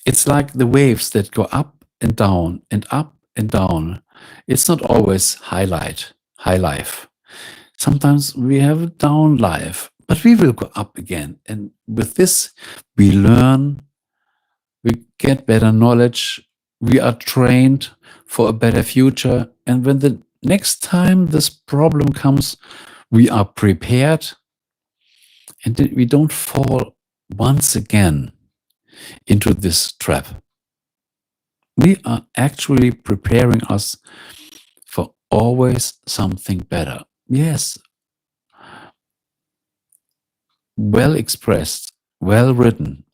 it's like the waves that go up and down and up and down. It's not always high life. Sometimes we have a down life, but we will go up again. And with this, we learn, we get better knowledge, we are trained for a better future. And when the next time this problem comes, we are prepared and we don't fall once again into this trap. We are actually preparing us for always something better. Yes, well expressed, well written.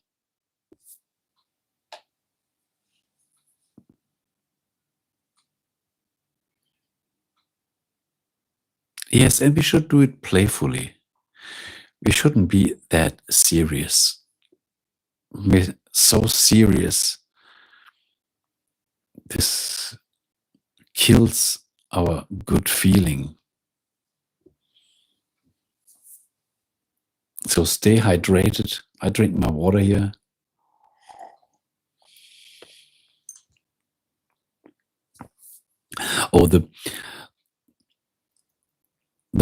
Yes, and we should do it playfully. We shouldn't be that serious. We're so serious. This kills our good feeling. So stay hydrated. I drink my water here. Oh, the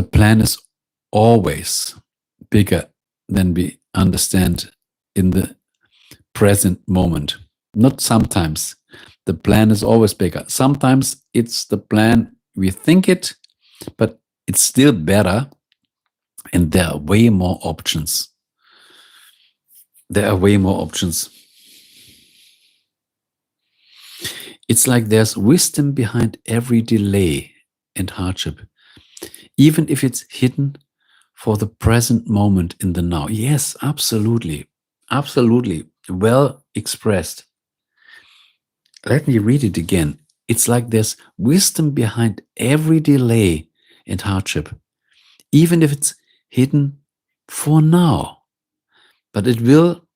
plan is always bigger than we understand in the present moment. Not sometimes. The plan is always bigger. Sometimes it's the plan we think it, but it's still better. And there are way more options. There are way more options. It's like there's wisdom behind every delay and hardship, even if it's hidden for the present moment in the now. Yes, absolutely. Absolutely. Well expressed. Let me read it again. It's like there's wisdom behind every delay and hardship, even if it's hidden for now. But it will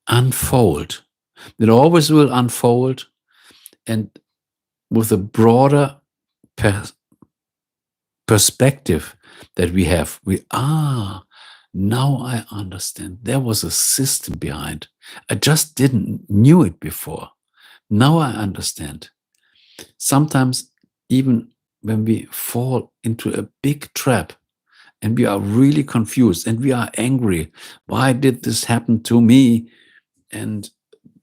unfold. It always will unfold, and with a broader perspective that we have, now I understand. There was a system behind. I just didn't knew it before. Now I understand. Sometimes even when we fall into a big trap and we are really confused and we are angry, why did this happen to me? And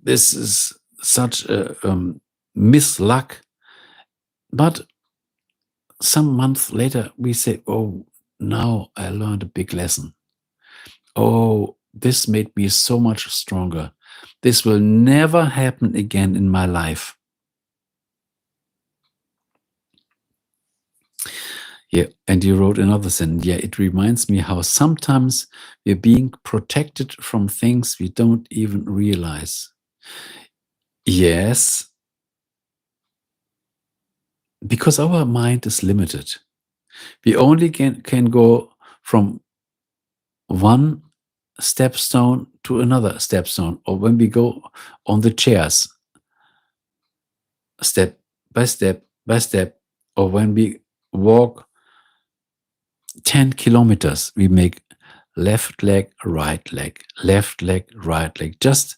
this is such a misluck. But some months later, we say, oh, now I learned a big lesson. Oh, this made me so much stronger. This will never happen again in my life. Yeah, and you wrote another sentence. Yeah, it reminds me how sometimes we're being protected from things we don't even realize. Yes, because our mind is limited. We only can go from one stepstone to another stepstone, or when we go on the chairs, step by step by step, or when we walk 10 kilometers, we make left leg, right leg, left leg, right leg, just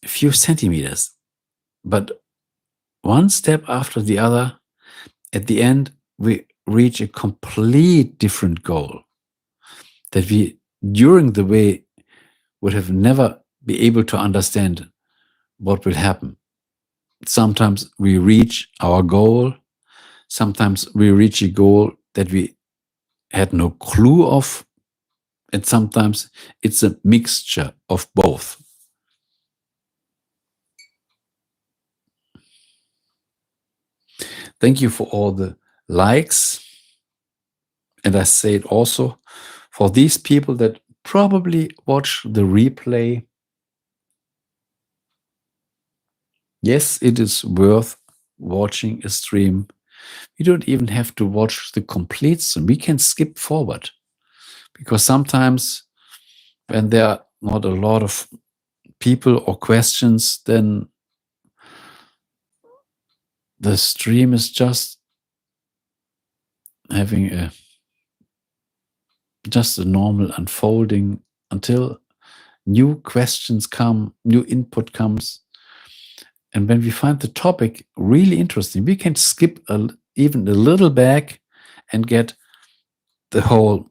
a few centimeters, but one step after the other. At the end, we reach a complete different goal that we, during the way, would have never be able to understand what will happen. Sometimes we reach our goal. Sometimes we reach a goal that we had no clue of. And sometimes it's a mixture of both. Thank you for all the likes. And I say it also for these people that probably watch the replay. Yes, it is worth watching a stream. We don't even have to watch the complete stream. We can skip forward, because sometimes when there are not a lot of people or questions, then the stream is just having just a normal unfolding until new questions come, new input comes. And when we find the topic really interesting, we can skip even a little back and get the whole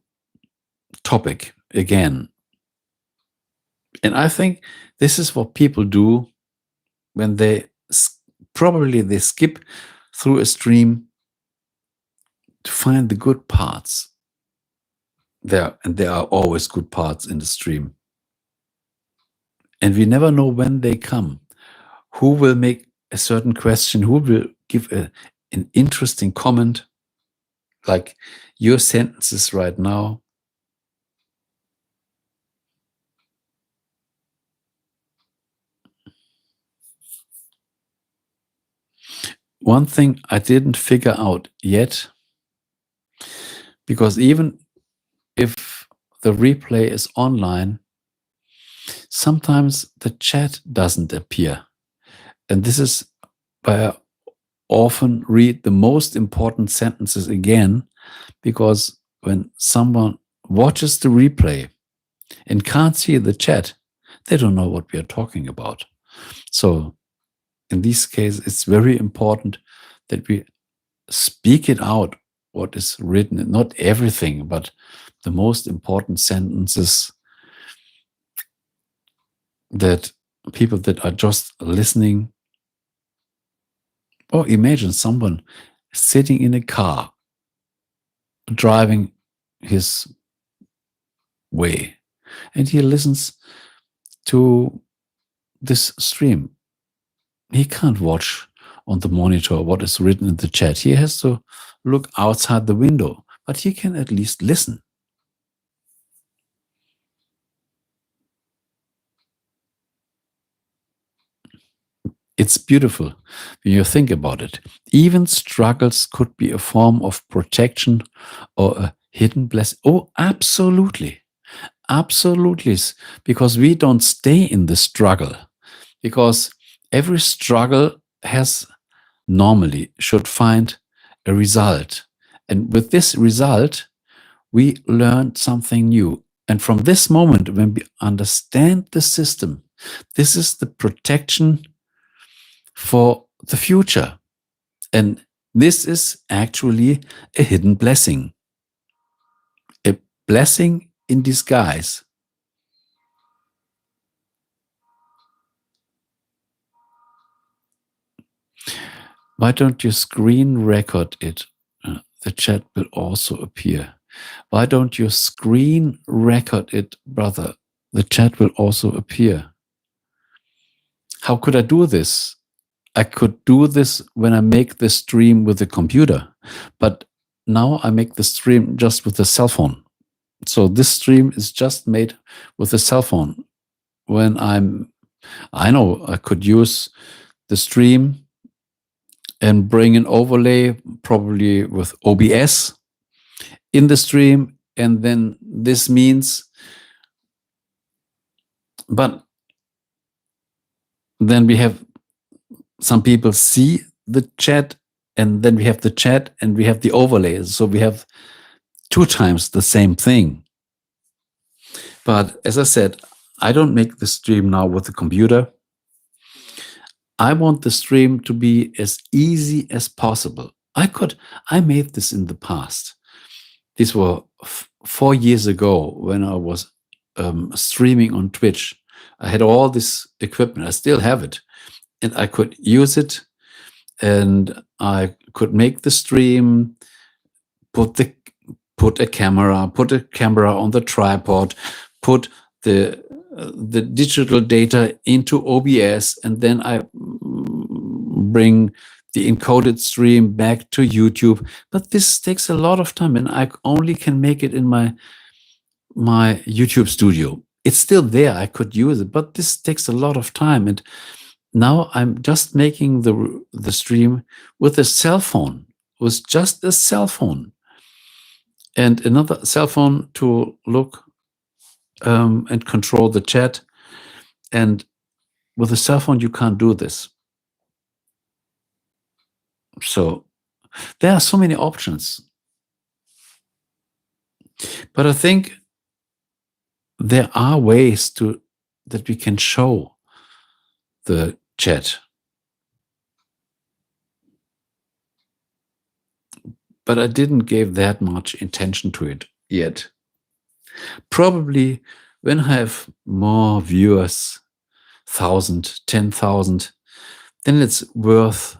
topic again. And I think this is what people do when they probably they skip through a stream to find the good parts there. And there are always good parts in the stream. And we never know when they come. Who will make a certain question? Who will give an interesting comment? Like your sentences right now. One thing I didn't figure out yet, because even if the replay is online, sometimes the chat doesn't appear. And this is why I often read the most important sentences again, because when someone watches the replay and can't see the chat, they don't know what we are talking about. So in this case, it's very important that we speak it out, what is written, not everything, but the most important sentences, that people that are just listening. Or imagine someone sitting in a car, driving his way, and he listens to this stream. He can't watch on the monitor what is written in the chat. He has to look outside the window, but he can at least listen. It's beautiful when you think about it. Even struggles could be a form of protection or a hidden blessing. Oh, absolutely. Absolutely. Because we don't stay in the struggle. Because every struggle has normally should find a result. And with this result, we learn something new. And from this moment, when we understand the system, this is the protection for the future. And this is actually a hidden blessing, a blessing in disguise. Why don't you screen record it? The chat will also appear. Why don't you screen record it, brother? The chat will also appear. How could I do this? I could do this when I make the stream with the computer, but now I make the stream just with the cell phone. So this stream is just made with a cell phone. When I know I could use the stream and bring an overlay, probably with OBS in the stream. And then this means, but then we have some people see the chat, and then we have the chat and we have the overlays. So we have 2 times the same thing. But as I said, I don't make the stream now with the computer. I want the stream to be as easy as possible. I made this in the past. These were 4 years ago when I was streaming on Twitch. I had all this equipment. I still have it. And I could use it, and I could make the stream, put a camera on the tripod, put the digital data into OBS, and then I bring the encoded stream back to YouTube. But this takes a lot of time, and I only can make it in my YouTube studio. It's still there. I could use it, but this takes a lot of time. And now I'm just making the stream with a cell phone, with just a cell phone and another cell phone to look and control the chat. And with a cell phone, you can't do this. So there are so many options. But I think there are ways that we can show the chat. But I didn't give that much attention to it yet. Probably when I have more viewers, 1,000, 10,000, then it's worth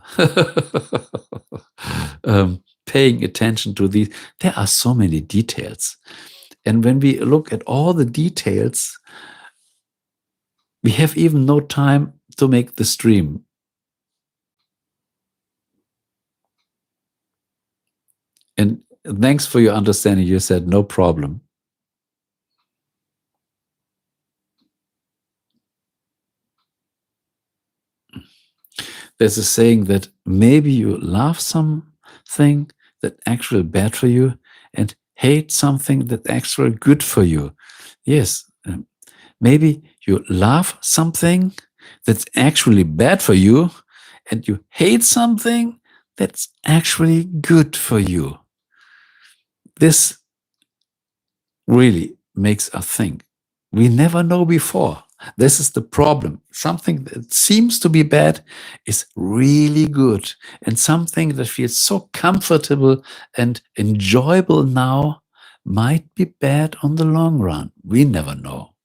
paying attention to these. There are so many details. And when we look at all the details, we have even no time to make the stream. And thanks for your understanding. You said no problem. There's a saying that maybe you love something that's actually bad for you and hate something that's actually good for you. Yes, maybe you love something that's actually bad for you and you hate something that's actually good for you. This really makes us think. We never know before. This is the problem. Something that seems to be bad is really good. And something that feels so comfortable and enjoyable now might be bad on the long run. We never know.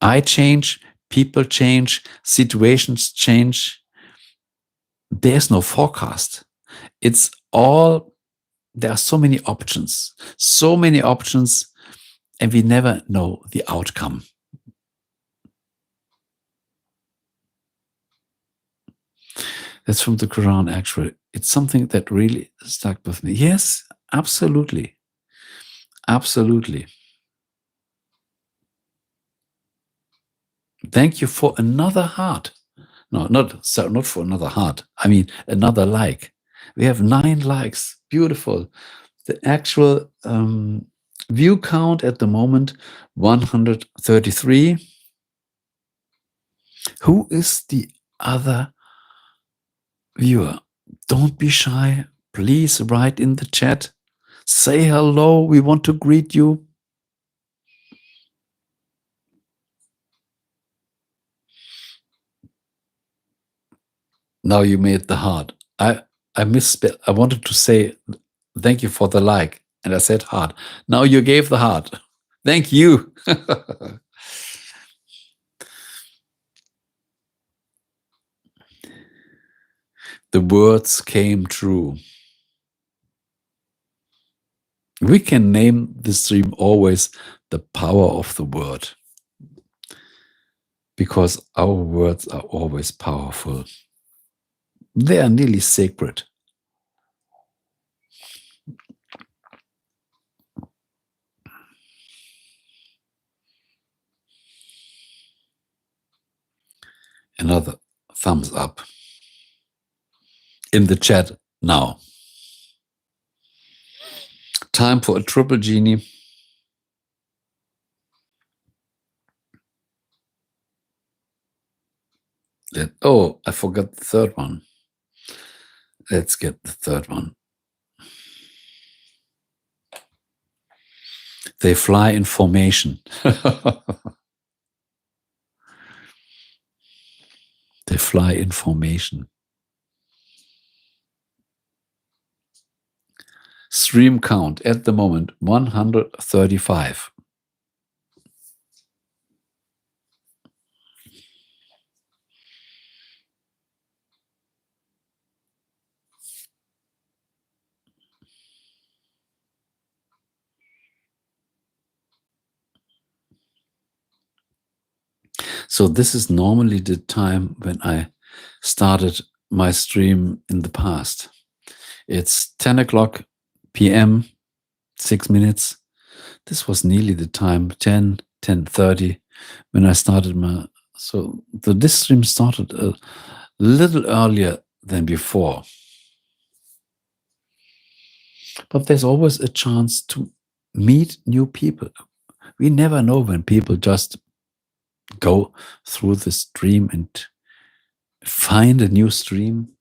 I change, people change, situations change. There's no forecast. It's all, there are so many options, and we never know the outcome. That's from the Quran, actually. It's something that really stuck with me. Yes, absolutely. Absolutely. Thank you for another heart. No, not for another heart. I mean, another like. We have 9 likes. Beautiful. The actual view count at the moment, 133. Who is the other viewer? Don't be shy. Please write in the chat. Say hello. We want to greet you. Now you made the heart. I misspelled. I wanted to say thank you for the like, and I said heart. Now you gave the heart. Thank you. The words came true. We can name the stream always the power of the word, because our words are always powerful. They are nearly sacred. Another thumbs up in the chat now. Time for a triple genie. Oh, I forgot the third one. Let's get the third one. They fly in formation. They fly in formation. Stream count at the moment, 135. So this is normally the time when I started my stream in the past. It's 10 o'clock p.m., 6 minutes. This was nearly the time, 10:30, when I started my So this stream started a little earlier than before. But there's always a chance to meet new people. We never know when people just go through the stream and find a new stream.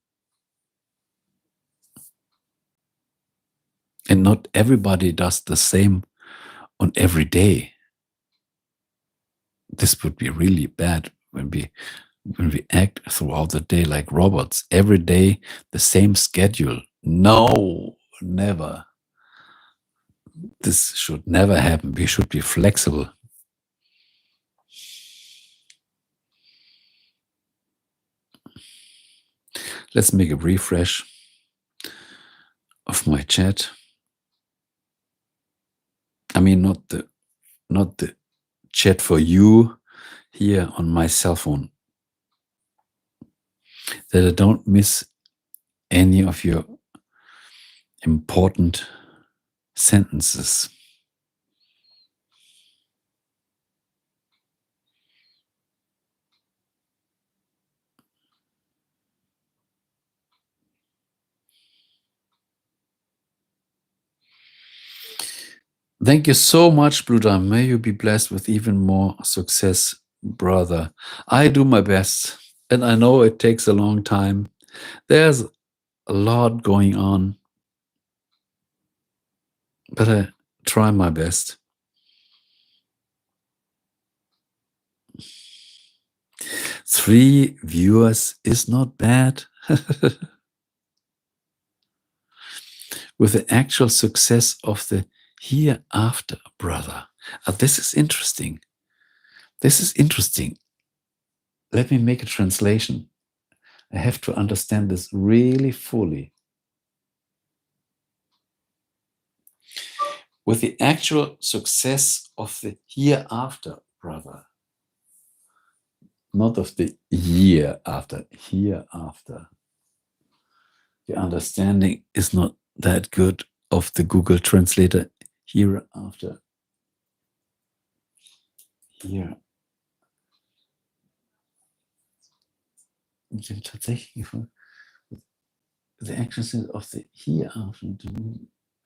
And not everybody does the same on every day. This would be really bad when we act throughout the day like robots. Every day, the same schedule. No, never. This should never happen. We should be flexible. Let's make a refresh of my chat. I mean, not the chat for you here on my cell phone, that I don't miss any of your important sentences. Thank you so much, Blue Diamond. May you be blessed with even more success, brother. I do my best, and I know it takes a long time. There's a lot going on, but I try my best. 3 viewers is not bad. With the actual success of the hereafter, brother. This is interesting. This is interesting. Let me make a translation. I have to understand this really fully. With the actual success of the hereafter, brother. Not of the year after, hereafter. The understanding is not that good of the Google Translator. Hereafter. Here. Tatsächlich the actions of the hereafter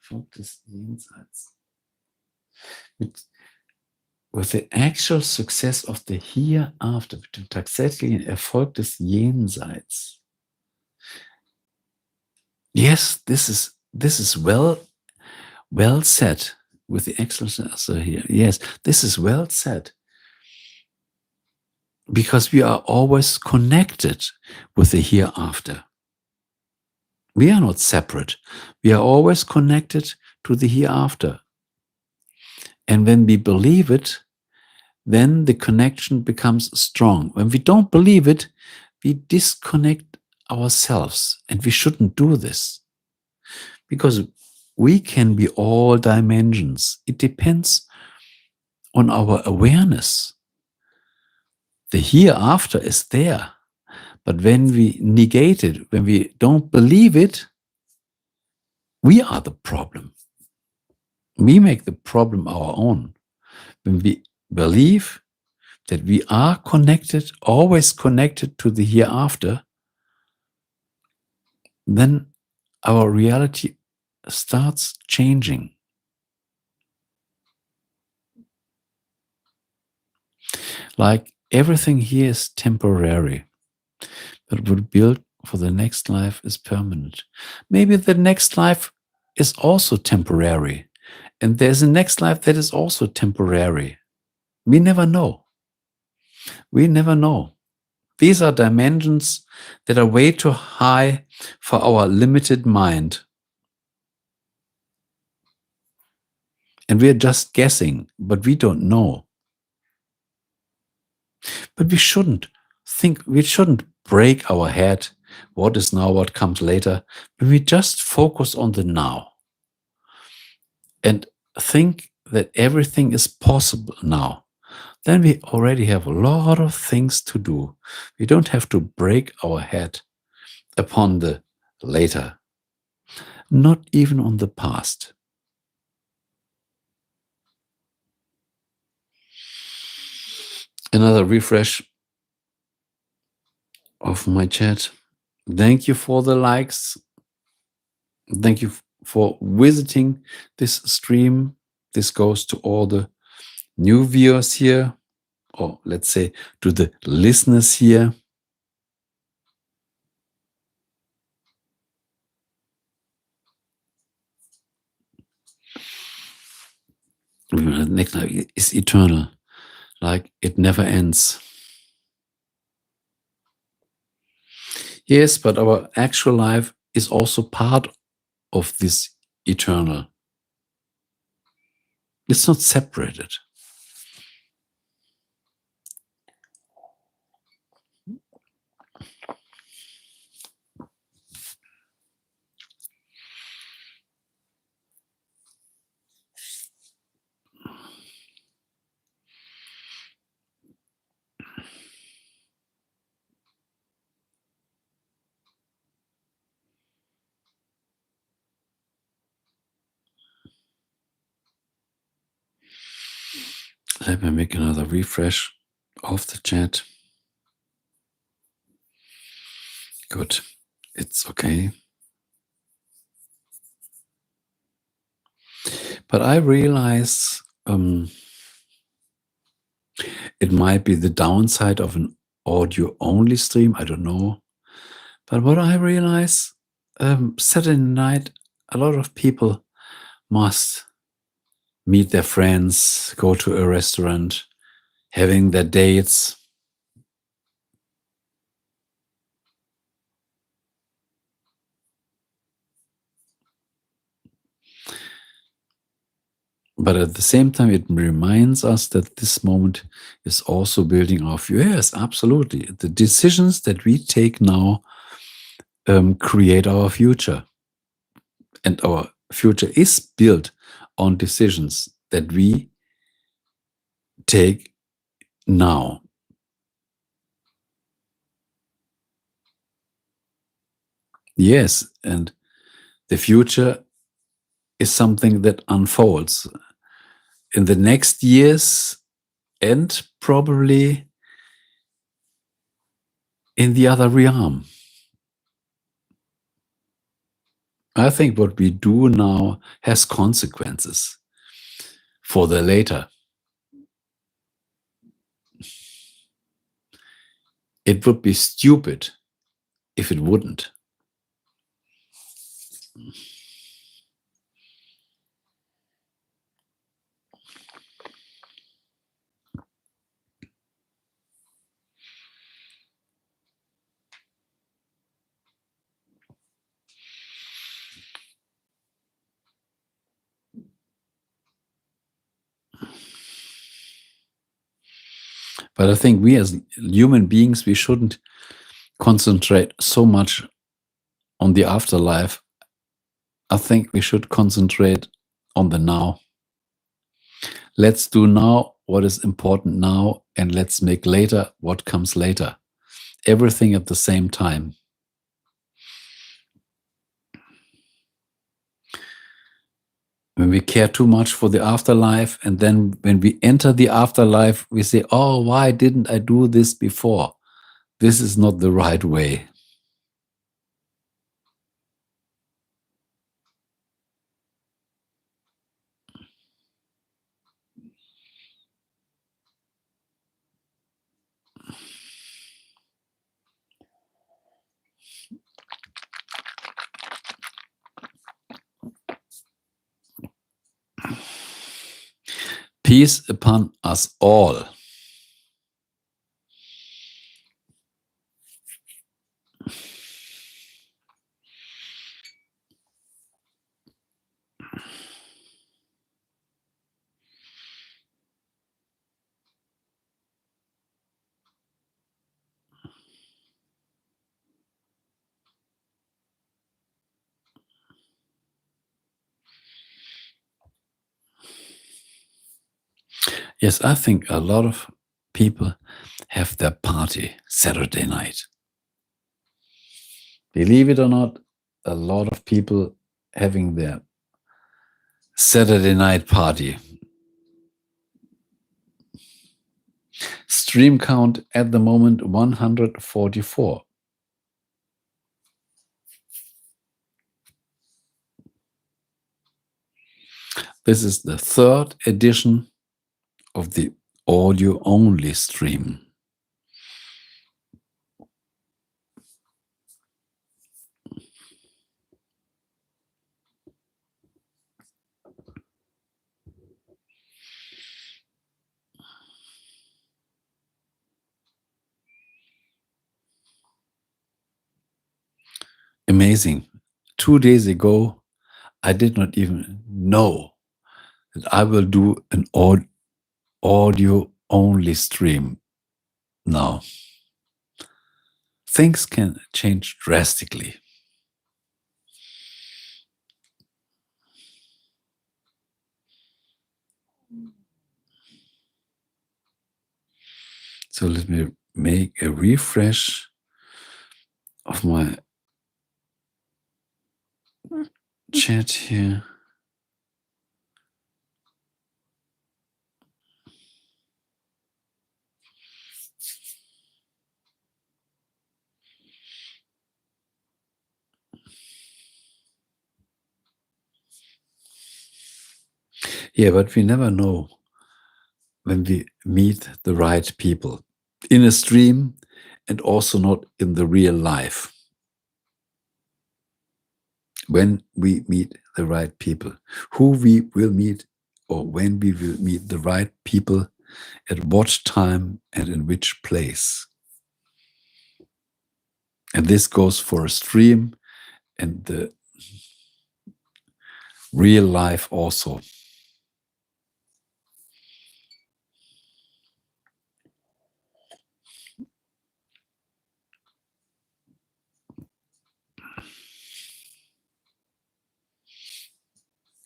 folgt des Jenseits. With the actual success of the hereafter, mit dem tatsächlichen Erfolg des Jenseits. Yes, this is well said. With the excellence here. Yes, this is well said. Because we are always connected with the hereafter. We are not separate. We are always connected to the hereafter. And when we believe it, then the connection becomes strong. When we don't believe it, we disconnect ourselves. And we shouldn't do this. Because we can be all dimensions. It depends on our awareness. The hereafter is there. But when we negate it, when we don't believe it, we are the problem. We make the problem our own. When we believe that we are connected, always connected to the hereafter, then our reality starts changing. Like everything here is temporary, but what we build for the next life is permanent. Maybe the next life is also temporary, and there's a next life that is also temporary. We never know. We never know. These are dimensions that are way too high for our limited mind. And we are just guessing, but we don't know. But we shouldn't break our head. What is now, what comes later? But we just focus on the now. And think that everything is possible now. Then we already have a lot of things to do. We don't have to break our head upon the later, not even on the past. Another refresh of my chat. Thank you for the likes. Thank you for visiting this stream. This goes to all the new viewers here, or let's say to the listeners here. Next life is eternal, like it never ends. Yes, but our actual life is also part of this eternal. It's not separated. Let me make another refresh of the chat. Good. It's okay. But I realize it might be the downside of an audio-only stream. I don't know. But what I realize, Saturday night, a lot of people must meet their friends, go to a restaurant, having their dates. But at the same time, it reminds us that this moment is also building our future. Yes, absolutely. The decisions that we take now create our future. And our future is built on decisions that we take now. Yes, and the future is something that unfolds in the next years and probably in the other realm. I think what we do now has consequences for the later. It would be stupid if it wouldn't. But I think we as human beings, we shouldn't concentrate so much on the afterlife. I think we should concentrate on the now. Let's do now what is important now, and let's make later what comes later. Everything at the same time. When we care too much for the afterlife, and then when we enter the afterlife, we say, oh, why didn't I do this before? This is not the right way. Peace upon us all. Yes, I think a lot of people have their party Saturday night. Believe it or not, a lot of people having their Saturday night party. Stream count at the moment 144. This is the third edition of the audio-only stream. Amazing. 2 days ago, I did not even know that I will do an audio-only stream now. Things can change drastically. So let me make a refresh of my chat here. Yeah, but we never know when we meet the right people in a stream and also not in the real life. When we meet the right people, who we will meet, or when we will meet the right people, at what time and in which place. And this goes for a stream and the real life also.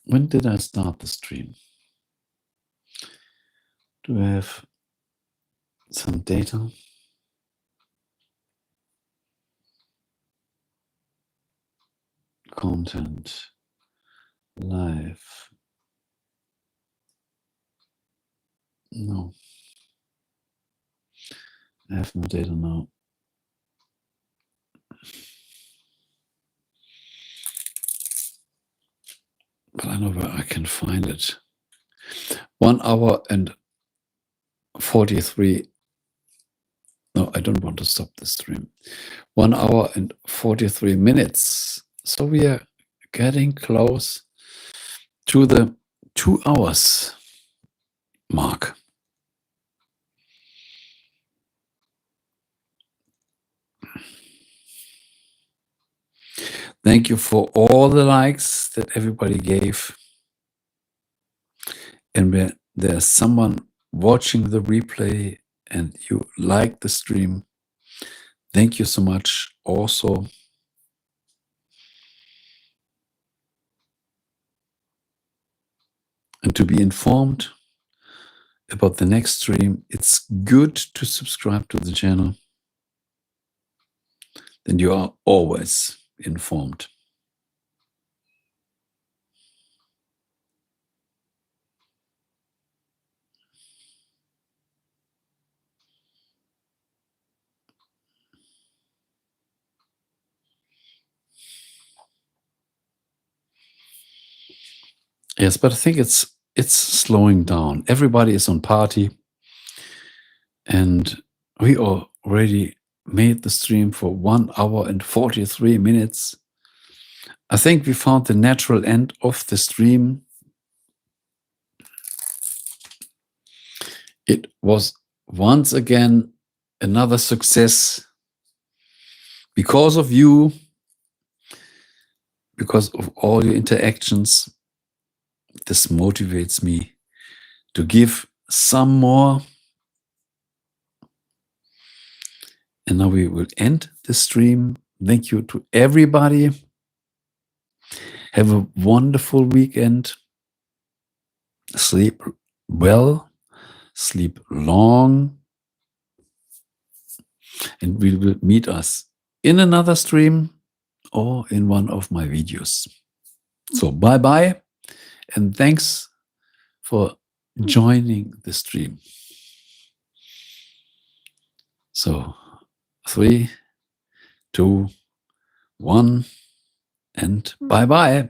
When did I start the stream? Do I have some data? Content, live. No. I have no data now. But I know where I can find it. 1 hour and 43. No, I don't want to stop the stream. 1 hour and 43 minutes. So we are getting close to the 2 hours mark. Thank you for all the likes that everybody gave. And when there's someone watching the replay and you like the stream, thank you so much also. And to be informed about the next stream, it's good to subscribe to the channel. Then you are always informed. Yes, but I think it's slowing down. Everybody is on party, and we already made the stream for 1 hour and 43 minutes. I think we found the natural end of the stream. It was once again another success because of you, because of all your interactions. This motivates me to give some more. And now we will end the stream. Thank you to everybody. Have a wonderful weekend. Sleep well, sleep long, and we will meet us in another stream or in one of my videos. So bye-bye, and thanks for joining the stream. So 3, 2, 1, and bye-bye.